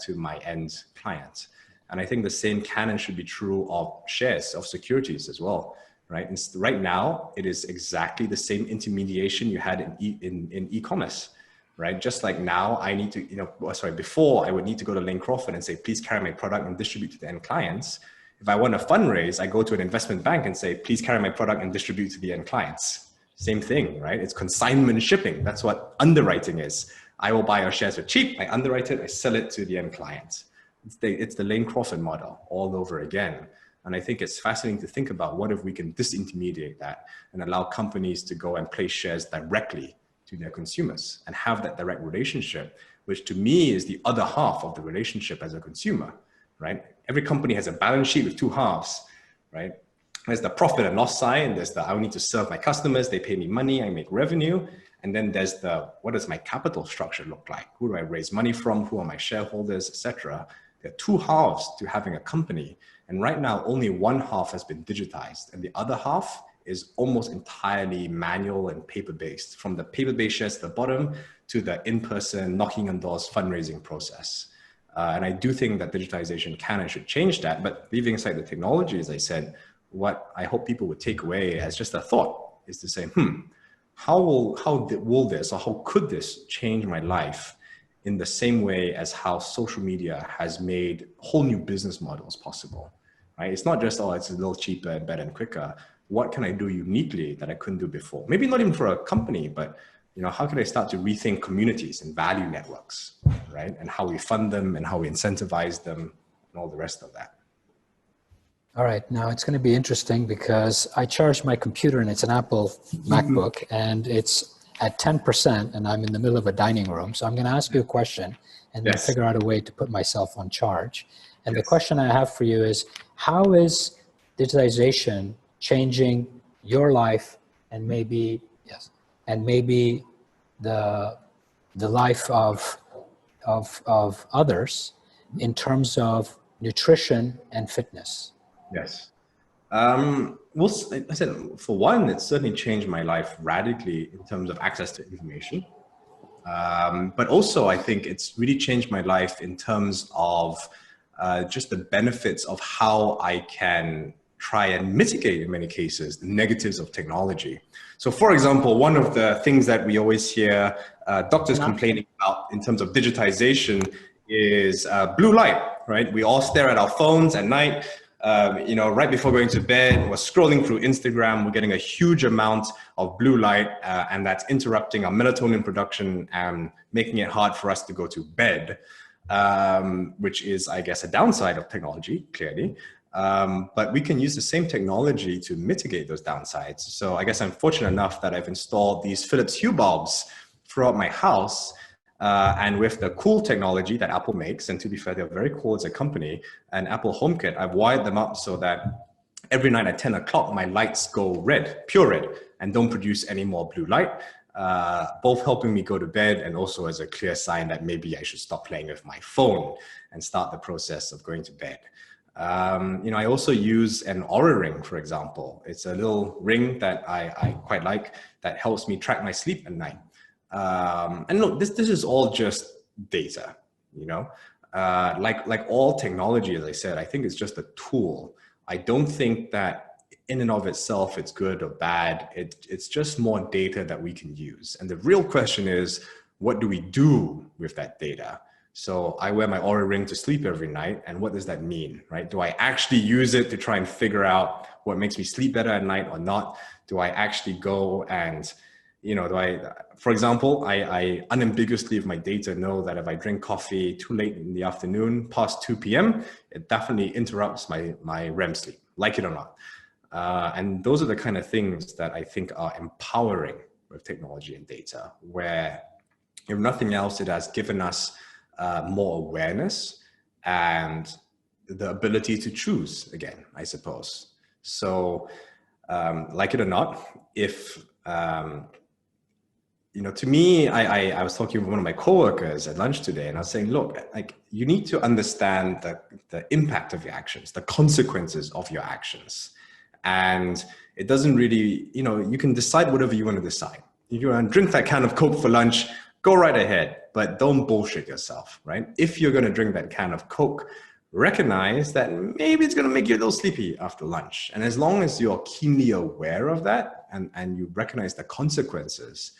to my end client. And I think the same canon should be true of shares, of securities as well, right? And right now, it is exactly the same intermediation you had in e-commerce, right? Just like now, I need to, before I would need to go to Lane Crawford and say, please carry my product and distribute to the end clients. If I want to fundraise, I go to an investment bank and say, please carry my product and distribute to the end clients. Same thing, right? It's consignment shipping. That's what underwriting is. I will buy your shares for cheap. I underwrite it. I sell it to the end client. It's the Lane Crawford model all over again. And I think it's fascinating to think about what if we can disintermediate that and allow companies to go and place shares directly to their consumers and have that direct relationship, which to me is the other half of the relationship as a consumer, right? Every company has a balance sheet with two halves, right? There's the profit and loss side, and there's the, I need to serve my customers, they pay me money, I make revenue. And then there's the, what does my capital structure look like? Who do I raise money from? Who are my shareholders, etc. There are two halves to having a company. And right now, only one half has been digitized. And the other half is almost entirely manual and paper-based, from the paper-based shares at the bottom to the in-person knocking on doors fundraising process. And I do think that digitization can and should change that. But leaving aside the technology, as I said, what I hope people would take away as just a thought is to say, how will this, or how could this change my life in the same way as how social media has made whole new business models possible, right? It's not just, oh, it's a little cheaper and better and quicker. What can I do uniquely that I couldn't do before? Maybe not even for a company, but how can I start to rethink communities and value networks, right? And how we fund them and how we incentivize them and all the rest of that. All right, now it's going to be interesting because I charged my computer and it's an Apple MacBook and it's at 10% and I'm in the middle of a dining room. So I'm going to ask you a question and then figure out a way to put myself on charge. And the question I have for you is, how is digitization changing your life and maybe, the life of others in terms of nutrition and fitness? Yes. Well, I said, for one, it's certainly changed my life radically in terms of access to information. But also, I think it's really changed my life in terms of just the benefits of how I can try and mitigate, in many cases, the negatives of technology. So, for example, one of the things that we always hear doctors complaining about in terms of digitization is blue light, right? We all stare at our phones at night. Right before going to bed, we're scrolling through Instagram, we're getting a huge amount of blue light, and that's interrupting our melatonin production and making it hard for us to go to bed, which is, I guess, a downside of technology, clearly. But we can use the same technology to mitigate those downsides. So I guess I'm fortunate enough that I've installed these Philips Hue bulbs throughout my house. And with the cool technology that Apple makes, and to be fair, they're very cool as a company, and Apple HomeKit, I've wired them up so that every night at 10 o'clock, my lights go red, pure red, and don't produce any more blue light, both helping me go to bed and also as a clear sign that maybe I should stop playing with my phone and start the process of going to bed. I also use an Oura ring, for example. It's a little ring that I quite like that helps me track my sleep at night. And look, this is all just data, like all technology, as I said, I think it's just a tool. I don't think that in and of itself, it's good or bad. It's just more data that we can use. And the real question is, what do we do with that data? So I wear my Oura ring to sleep every night. And what does that mean, right? Do I actually use it to try and figure out what makes me sleep better at night or not? Do I actually go and for example, I unambiguously with my data know that if I drink coffee too late in the afternoon, past 2 p.m., it definitely interrupts my REM sleep, like it or not. And those are the kind of things that I think are empowering with technology and data, where if nothing else, it has given us more awareness and the ability to choose again, I suppose. So like it or not, if to me, I was talking with one of my coworkers at lunch today, and I was saying, look, like, you need to understand the impact of your actions, the consequences of your actions. And it doesn't really, you can decide whatever you want to decide. If you want to drink that can of Coke for lunch, go right ahead, but don't bullshit yourself, right? If you're going to drink that can of Coke, recognize that maybe it's going to make you a little sleepy after lunch. And as long as you're keenly aware of that and you recognize the consequences,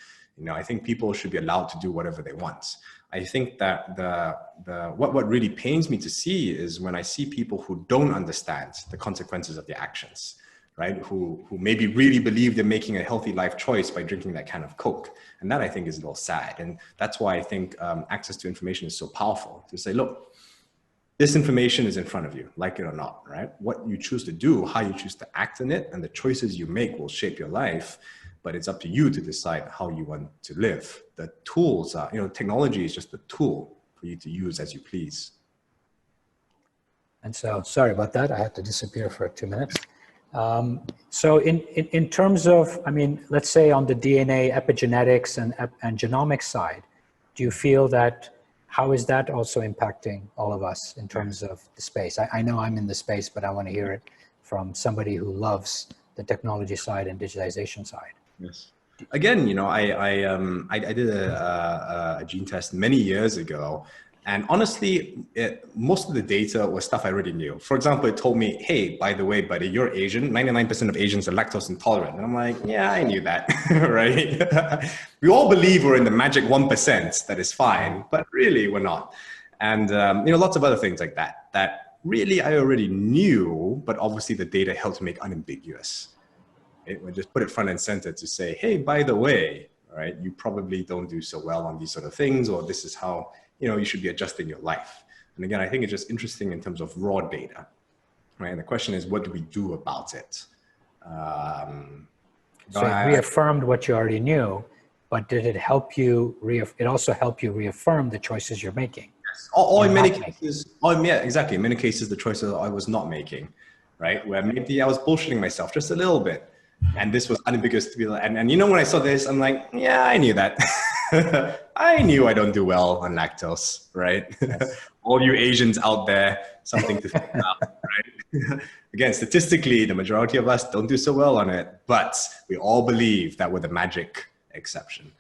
I think people should be allowed to do whatever they want. I think that what really pains me to see is when I see people who don't understand the consequences of their actions, right? Who maybe really believe they're making a healthy life choice by drinking that can of Coke. And that, I think, is a little sad. And that's why I think access to information is so powerful, to say, look, this information is in front of you, like it or not, right? What you choose to do, how you choose to act in it, and the choices you make will shape your life. But it's up to you to decide how you want to live. The tools are, technology is just a tool for you to use as you please. And so, sorry about that. I had to disappear for 2 minutes. So in terms of, let's say on the DNA epigenetics and genomics side, do you feel that, how is that also impacting all of us in terms of the space? I know I'm in the space, but I want to hear it from somebody who loves the technology side and digitization side. Yes. Again, I did a gene test many years ago, and honestly, most of the data was stuff I already knew. For example, it told me, hey, by the way, buddy, you're Asian. 99% of Asians are lactose intolerant. And I'm like, yeah, I knew that, right? We all believe we're in the magic 1%, that is fine, but really we're not. And, lots of other things like that really I already knew, but obviously the data helped make unambiguous. It would just put it front and center to say, hey, by the way, right, you probably don't do so well on these sort of things, or this is how, you should be adjusting your life. And again, I think it's just interesting in terms of raw data, right? And the question is, what do we do about it? So it reaffirmed what you already knew, but did it help you, it also helped you reaffirm the choices you're making? Or in many cases, yeah, exactly. In many cases, the choices I was not making, right? Where maybe I was bullshitting myself just a little bit. And this was unambiguous to be like, and when I saw this, I'm like, yeah, I knew that. I knew I don't do well on lactose, right? Yes. All you Asians out there, something to think about, right? Again, statistically, the majority of us don't do so well on it, but we all believe that we're the magic exception.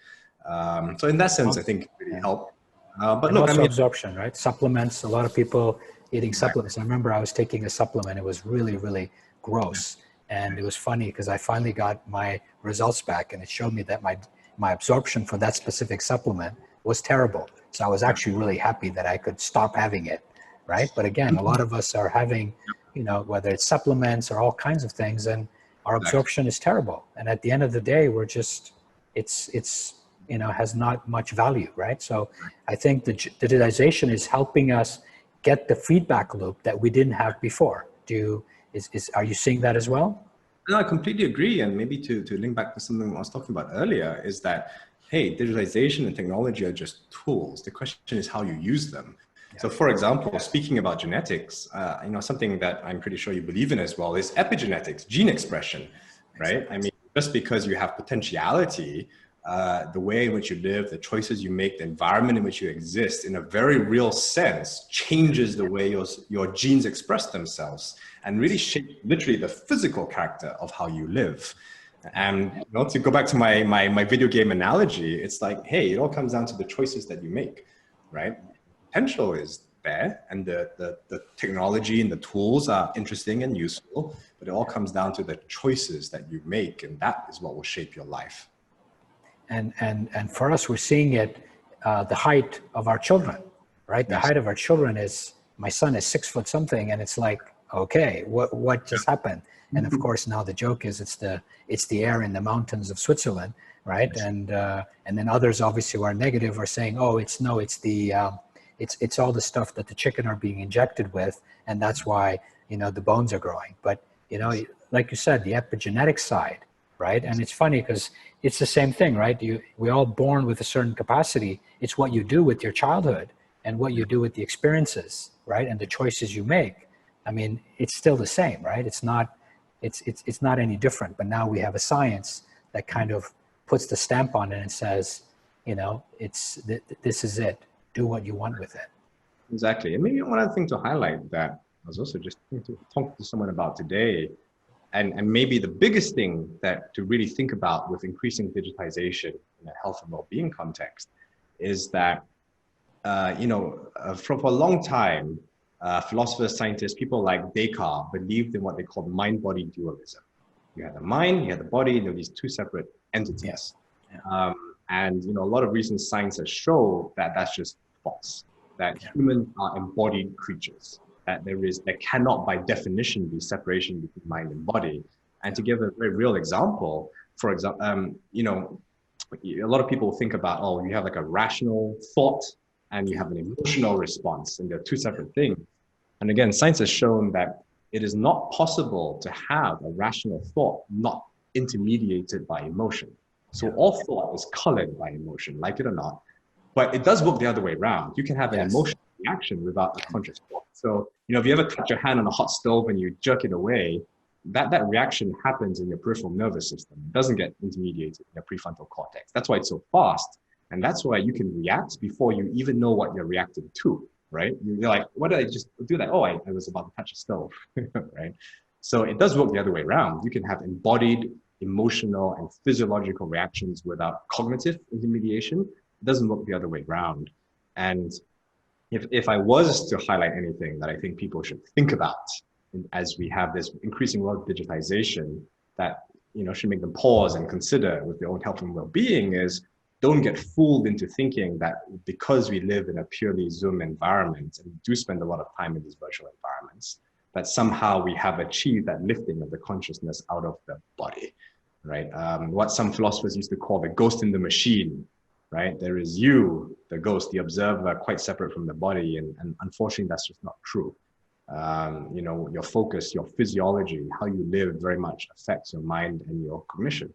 So in that sense, I think it really helped. But look, also absorption, right? Supplements, a lot of people eating supplements. I remember I was taking a supplement. It was really, really gross. And it was funny because I finally got my results back and it showed me that my absorption for that specific supplement was terrible. So I was actually really happy that I could stop having it, right? But again, a lot of us are having, whether it's supplements or all kinds of things, and our absorption is terrible. And at the end of the day, we're just, it's has not much value, right? So I think the digitization is helping us get the feedback loop that we didn't have before. Are you seeing that as well? No, I completely agree. And maybe to link back to something I was talking about earlier is that, hey, digitization and technology are just tools. The question is how you use them. Yeah. So for example, speaking about genetics, something that I'm pretty sure you believe in as well is epigenetics, gene expression, right? Exactly. I mean, just because you have potentiality, the way in which you live, the choices you make, the environment in which you exist, in a very real sense, changes the way your genes express themselves and really shape literally the physical character of how you live. And to go back to my video game analogy, it's like, hey, it all comes down to the choices that you make, right? Potential is there, and the technology and the tools are interesting and useful, but it all comes down to the choices that you make, and that is what will shape your life. And for us, we're seeing it, the height of our children, right? The height of our children is, my son is 6 foot something, and it's like, okay, what just happened? And of course, now the joke is it's the air in the mountains of Switzerland, right? And then others obviously who are negative are saying, oh, it's all the stuff that the chicken are being injected with, and that's why the bones are growing. But like you said, the epigenetic side, right? And it's funny because it's the same thing, right? We're all born with a certain capacity. It's what you do with your childhood and what you do with the experiences, right? And the choices you make. I mean, it's still the same, right? It's not any different. But now we have a science that kind of puts the stamp on it and says, this is it. Do what you want with it. Exactly. And maybe one other thing to highlight that I was also just talking to someone about today, and maybe the biggest thing that to really think about with increasing digitization in a health and well-being context is that, for a long time, philosophers, scientists, people like Descartes believed in what they called mind-body dualism. You had the mind, you had the body, and there were these two separate entities. Yes. Yeah. And a lot of recent science has shown that that's just false, that humans are embodied creatures, that there cannot by definition be separation between mind and body. And to give a very real example, for example, a lot of people think about, oh, you have like a rational thought and you have an emotional response, and they're two separate things. And again, science has shown that it is not possible to have a rational thought not intermediated by emotion. So all thought is colored by emotion, like it or not. But it does work the other way around. You can have an emotional reaction without a conscious thought. So, if you ever touch your hand on a hot stove and you jerk it away, that reaction happens in your peripheral nervous system. It doesn't get intermediated in your prefrontal cortex. That's why it's so fast. And that's why you can react before you even know what you're reacting to, right? You're like, what did I just do that? Oh, I was about to touch a stove, right? So it does work the other way around. You can have embodied emotional and physiological reactions without cognitive intermediation. It doesn't work the other way around. And if I was to highlight anything that I think people should think about as we have this increasing world of digitization that should make them pause and consider with their own health and well-being is, don't get fooled into thinking that because we live in a purely Zoom environment and we do spend a lot of time in these virtual environments, that somehow we have achieved that lifting of the consciousness out of the body, right? What some philosophers used to call the ghost in the machine, right? There is you, the ghost, the observer, quite separate from the body. And unfortunately, that's just not true. You know, your focus, your physiology, how you live very much affects your mind and your cognition.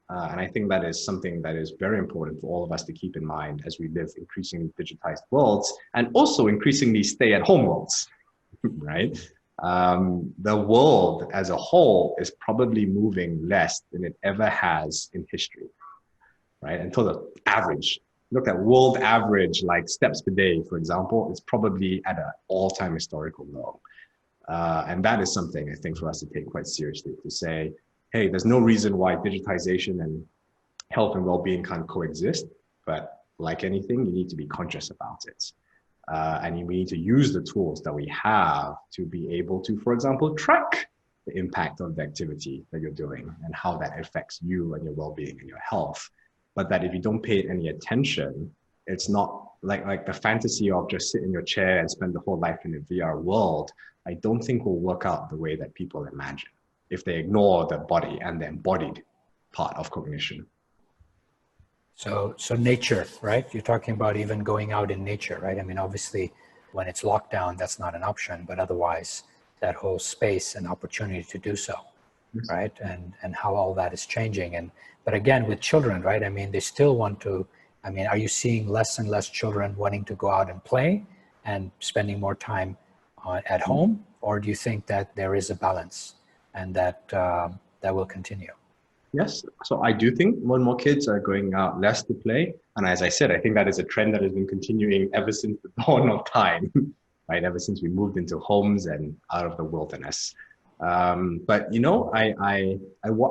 And I think that is something that is very important for all of us to keep in mind as we live increasingly digitized worlds and also increasingly stay-at-home worlds, right? The world as a whole is probably moving less than it ever has in history, right? Until the average, look at world average, like steps per day, for example, it's probably at an all-time historical low. And that is something I think for us to take quite seriously, to say, hey, there's no reason why digitization and health and well-being can't coexist, but like anything, you need to be conscious about it. And we need to use the tools that we have to be able to, for example, track the impact of the activity that you're doing and how that affects you and your well-being and your health. But that if you don't pay it any attention, it's not like the fantasy of just sit in your chair and spend the whole life in a VR world, I don't think will work out the way that people imagine if they ignore the body and the embodied part of cognition. So nature, right? You're talking about even going out in nature, right? I mean, obviously, when it's locked down, that's not an option, but otherwise, that whole space and opportunity to do so, yes. Right? And how all that is changing. But again, with children, right? I mean, they still want to, I mean, are you seeing less and less children wanting to go out and play and spending more time at home? Or do you think that there is a balance and that that will continue? Yes, so I do think more and more kids are going out less to play. And as I said, I think that is a trend that has been continuing ever since the dawn of time, right? Ever since we moved into homes and out of the wilderness. But, you know, I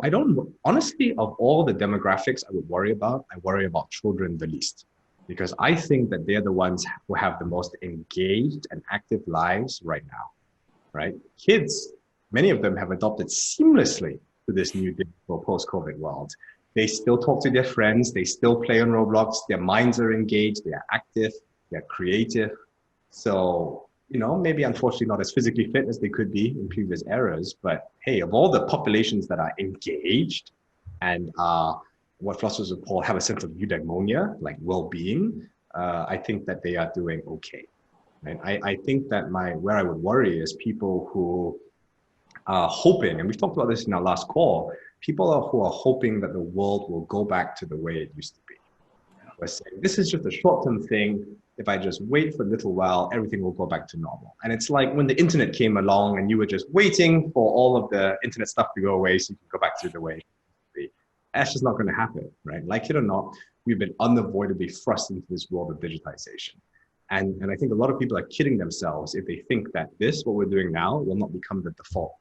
don't, honestly, of all the demographics I would worry about children the least, because I think that they're the ones who have the most engaged and active lives right now, right? Kids, many of them have adopted seamlessly to this new digital post-COVID world. They still talk to their friends. They still play on Roblox. Their minds are engaged. They are active. They're creative. So, you know, maybe unfortunately not as physically fit as they could be in previous eras, but hey, of all the populations that are engaged and what philosophers would call have a sense of eudaimonia, like well-being, I think that they are doing okay. Right? I think that where I would worry is people who are hoping, and we talked about this in our last call, people who are hoping that the world will go back to the way it used to be. We're saying, this is just a short-term thing. If I just wait for a little while, everything will go back to normal. And it's like when the internet came along and you were just waiting for all of the internet stuff to go away so you can go back to the way it used to be. That's just not going to happen, right? Like it or not, we've been unavoidably thrust into this world of digitization. And I think a lot of people are kidding themselves if they think that what we're doing now, will not become the default.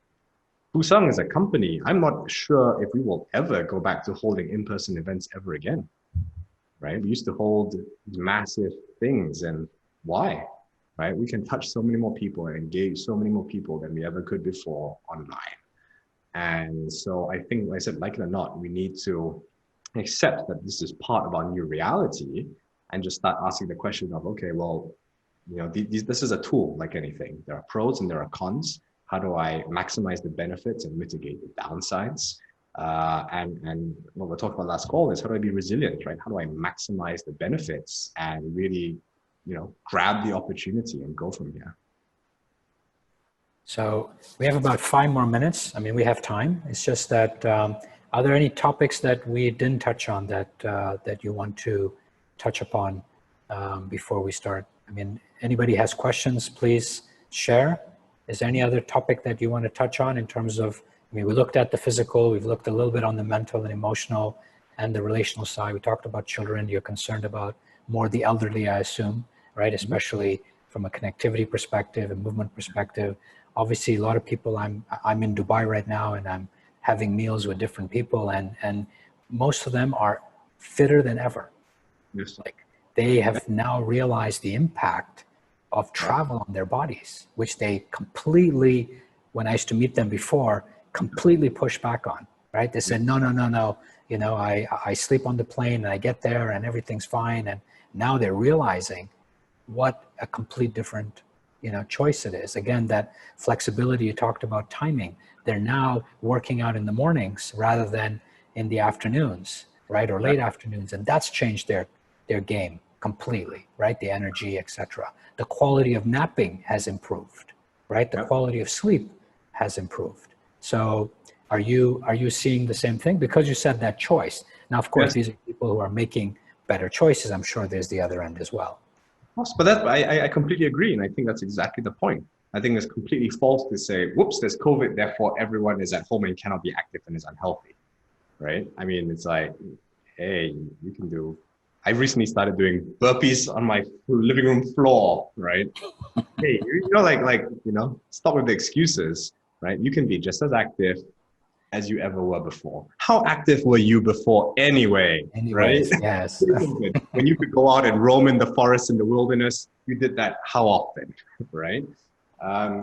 Fusang as a company, I'm not sure if we will ever go back to holding in-person events ever again, right? We used to hold massive things, and why, right? We can touch so many more people and engage so many more people than we ever could before online. And so I think, like I said, like it or not, we need to accept that this is part of our new reality and just start asking the question of, okay, well, you know, this is a tool like anything. There are pros and there are cons. How do I maximize the benefits and mitigate the downsides? And what we're talking about last call is how do I be resilient, right? How do I maximize the benefits and really, you know, grab the opportunity and go from here? So we have about 5 more minutes. I mean, we have time. It's just that, are there any topics that we didn't touch on that you want to touch upon before we start? I mean, anybody has questions, please share. Is there any other topic that you want to touch on in terms of, I mean, we looked at the physical, we've looked a little bit on the mental and emotional and the relational side. We talked about children. You're concerned about more the elderly, I assume, right? Especially from a connectivity perspective and movement perspective. Obviously, a lot of people, I'm in Dubai right now and I'm having meals with different people and most of them are fitter than ever. Yes. Like they have now realized the impact of travel on their bodies, which they completely, when I used to meet them before, completely pushed back on. right? They said, no, no, no, no. You know, I sleep on the plane and I get there and everything's fine. And now they're realizing what a complete different, you know, choice it is. Again, that flexibility you talked about, timing. They're now working out in the mornings rather than in the afternoons, right? Or late afternoons. And that's changed their game completely, right? The energy, etc. The quality of napping has improved, right? The quality of sleep has improved. So are you seeing the same thing? Because you said that choice. Now, of course, these are people who are making better choices. I'm sure there's the other end as well. But I completely agree. And I think that's exactly the point. I think it's completely false to say, whoops, there's COVID, therefore everyone is at home and cannot be active and is unhealthy, right? I mean, it's like, hey, you can do, I recently started doing burpees on my living room floor, right? Hey, you know, you know, stop with the excuses, right? You can be just as active as you ever were before. How active were you before anyway, Anyways, right? Yes. When you could go out and roam in the forest, in the wilderness, you did that how often, right?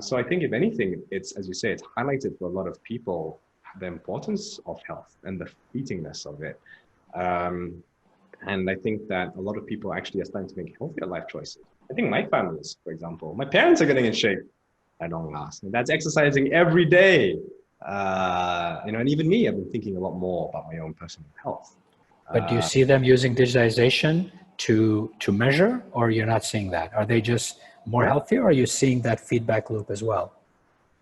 So I think if anything, it's, as you say, it's highlighted for a lot of people, the importance of health and the fleetingness of it. And I think that a lot of people actually are starting to make healthier life choices. I think my families, for example, my parents are getting in shape at long last. And that's exercising every day. You know, and even me, I've been thinking a lot more about my own personal health. But do you see them using digitization to measure, or you're not seeing that? Are they just more healthy, or are you seeing that feedback loop as well?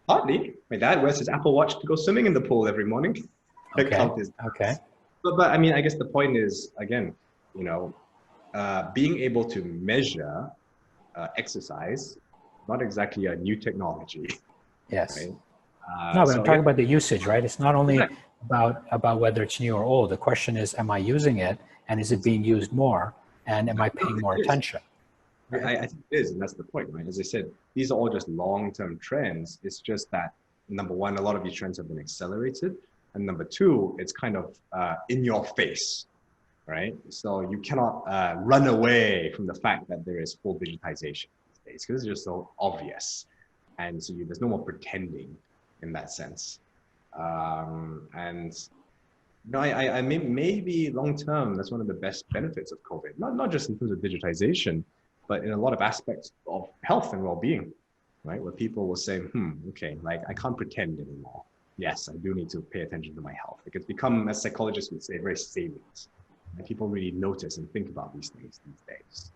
Partly. My dad wears his Apple Watch to go swimming in the pool every morning. Okay. But I mean, I guess the point is, again, you know, being able to measure exercise, not exactly a new technology. Yes. Right? No, but I'm talking about the usage, right? It's not only about whether it's new or old. The question is, am I using it, and is it being used more, and am I paying more attention? Right? I think it is, and that's the point, right? As I said, these are all just long-term trends. It's just that, number one, a lot of these trends have been accelerated, and number two, it's kind of in your face, right? So you cannot run away from the fact that there is full digitization these days, because it's just so obvious, and so there's no more pretending in that sense. And no, I mean, maybe long term, that's one of the best benefits of COVID, not just in terms of digitization, but in a lot of aspects of health and well-being, right? Where people will say, okay, like I can't pretend anymore. Yes, I do need to pay attention to my health. Like it's become, as psychologists would say, very salient. And people really notice and think about these things these days.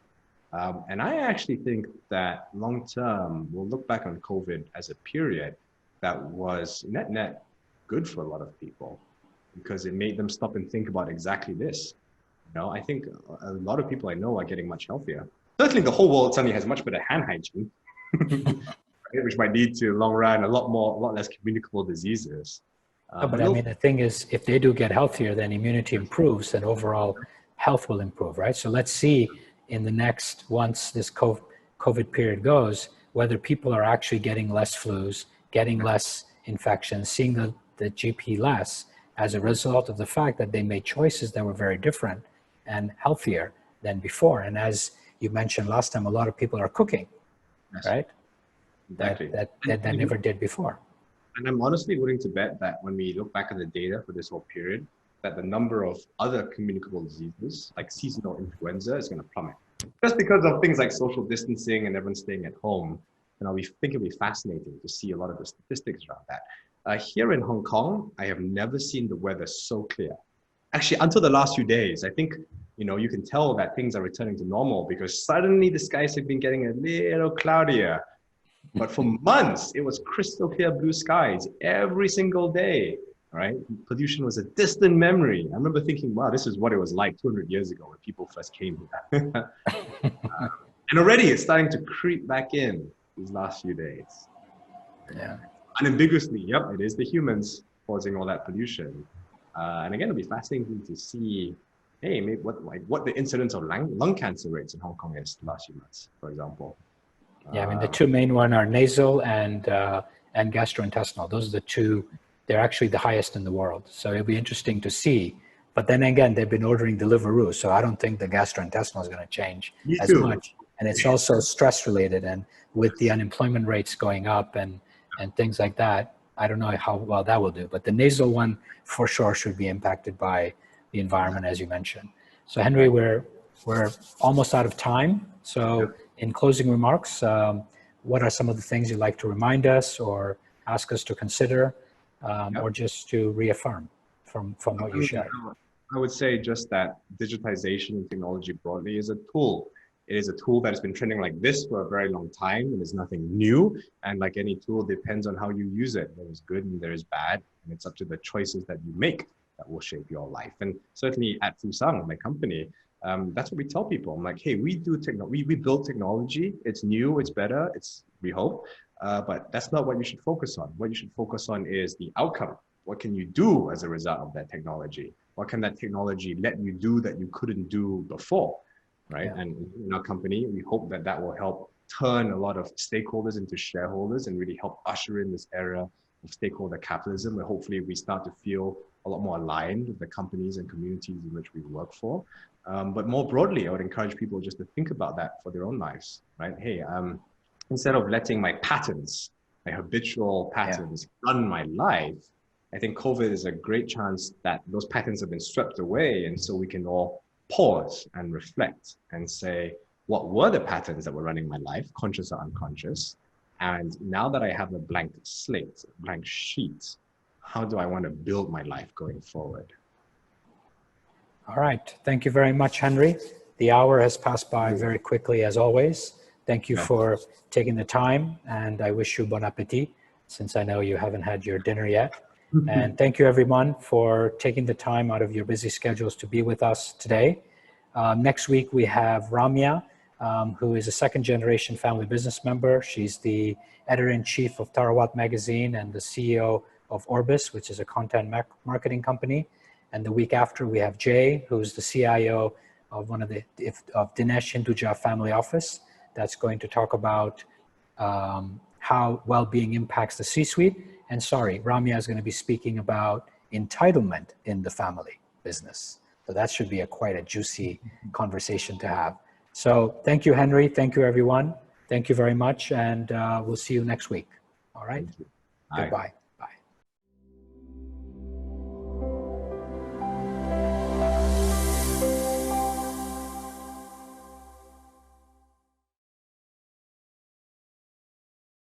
And I actually think that long term, we'll look back on COVID as a period that was net good for a lot of people, because it made them stop and think about exactly this. You know, I think a lot of people I know are getting much healthier. Certainly the whole world suddenly has much better hand hygiene, which might lead to long run a lot less communicable diseases. But I mean, the thing is, if they do get healthier, then immunity improves and overall health will improve, right? So let's see in the next, once this COVID period goes, whether people are actually getting less flus, getting less infections, seeing the GP less as a result of the fact that they made choices that were very different and healthier than before. And as you mentioned last time, a lot of people are cooking, right? Exactly. That never did before. And I'm honestly willing to bet that when we look back at the data for this whole period, that the number of other communicable diseases like seasonal influenza is going to plummet. Just because of things like social distancing and everyone staying at home. And I think it'll be fascinating to see a lot of the statistics around that. Here in Hong Kong, I have never seen the weather so clear. Actually, until the last few days, I think, you know, you can tell that things are returning to normal because suddenly the skies have been getting a little cloudier. But for months, it was crystal clear blue skies every single day, right? Pollution was a distant memory. I remember thinking, wow, this is what it was like 200 years ago when people first came here. And already it's starting to creep back in these last few days. Yeah. Unambiguously, yep, it is the humans causing all that pollution. And again, it'll be fascinating to see, hey, maybe what the incidence of lung cancer rates in Hong Kong is the last few months, for example. Yeah, I mean, the two main ones are nasal and gastrointestinal. Those are the two, they're actually the highest in the world. So it'll be interesting to see. But then again, they've been ordering Deliveroo, so I don't think the gastrointestinal is going to change as much. And it's also stress related, and with the unemployment rates going up and things like that, I don't know how well that will do, but the nasal one for sure should be impacted by the environment, as you mentioned. So Henry, we're almost out of time. So in closing remarks, what are some of the things you'd like to remind us or ask us to consider, or just to reaffirm from what you shared? I would say just that digitization and technology broadly is a tool. It is a tool that has been trending like this for a very long time, and it's nothing new. And like any tool, depends on how you use it. There is good and there is bad, and it's up to the choices that you make that will shape your life. And certainly at Fusang, my company, that's what we tell people. I'm like, hey, we build technology. It's new, it's better, we hope, but that's not what you should focus on. What you should focus on is the outcome. What can you do as a result of that technology? What can that technology let you do that you couldn't do before, right? And in our company, we hope that that will help turn a lot of stakeholders into shareholders and really help usher in this era of stakeholder capitalism, where hopefully we start to feel a lot more aligned with the companies and communities in which we work for. But more broadly, I would encourage people just to think about that for their own lives, right? Hey, instead of letting my habitual patterns run my life, I think COVID is a great chance that those patterns have been swept away. And so we can all pause and reflect and say, what were the patterns that were running my life, conscious or unconscious? And now that I have a blank slate, a blank sheet, how do I want to build my life going forward? All right. Thank you very much, Henry. The hour has passed by very quickly, as always. Thank you for taking the time, and I wish you bon appetit, since I know you haven't had your dinner yet. And thank you, everyone, for taking the time out of your busy schedules to be with us today. Next week, we have Ramya, who is a second-generation family business member. She's the editor-in-chief of Tarawat magazine and the CEO of Orbis, which is a content marketing company. And the week after, we have Jay, who's the CIO of of Dinesh Hinduja Family Office. That's going to talk about how well-being impacts the C-suite. And sorry, Ramya is going to be speaking about entitlement in the family business. So that should be quite a juicy conversation to have. So thank you, Henry. Thank you, everyone. Thank you very much. And we'll see you next week. All right. Goodbye.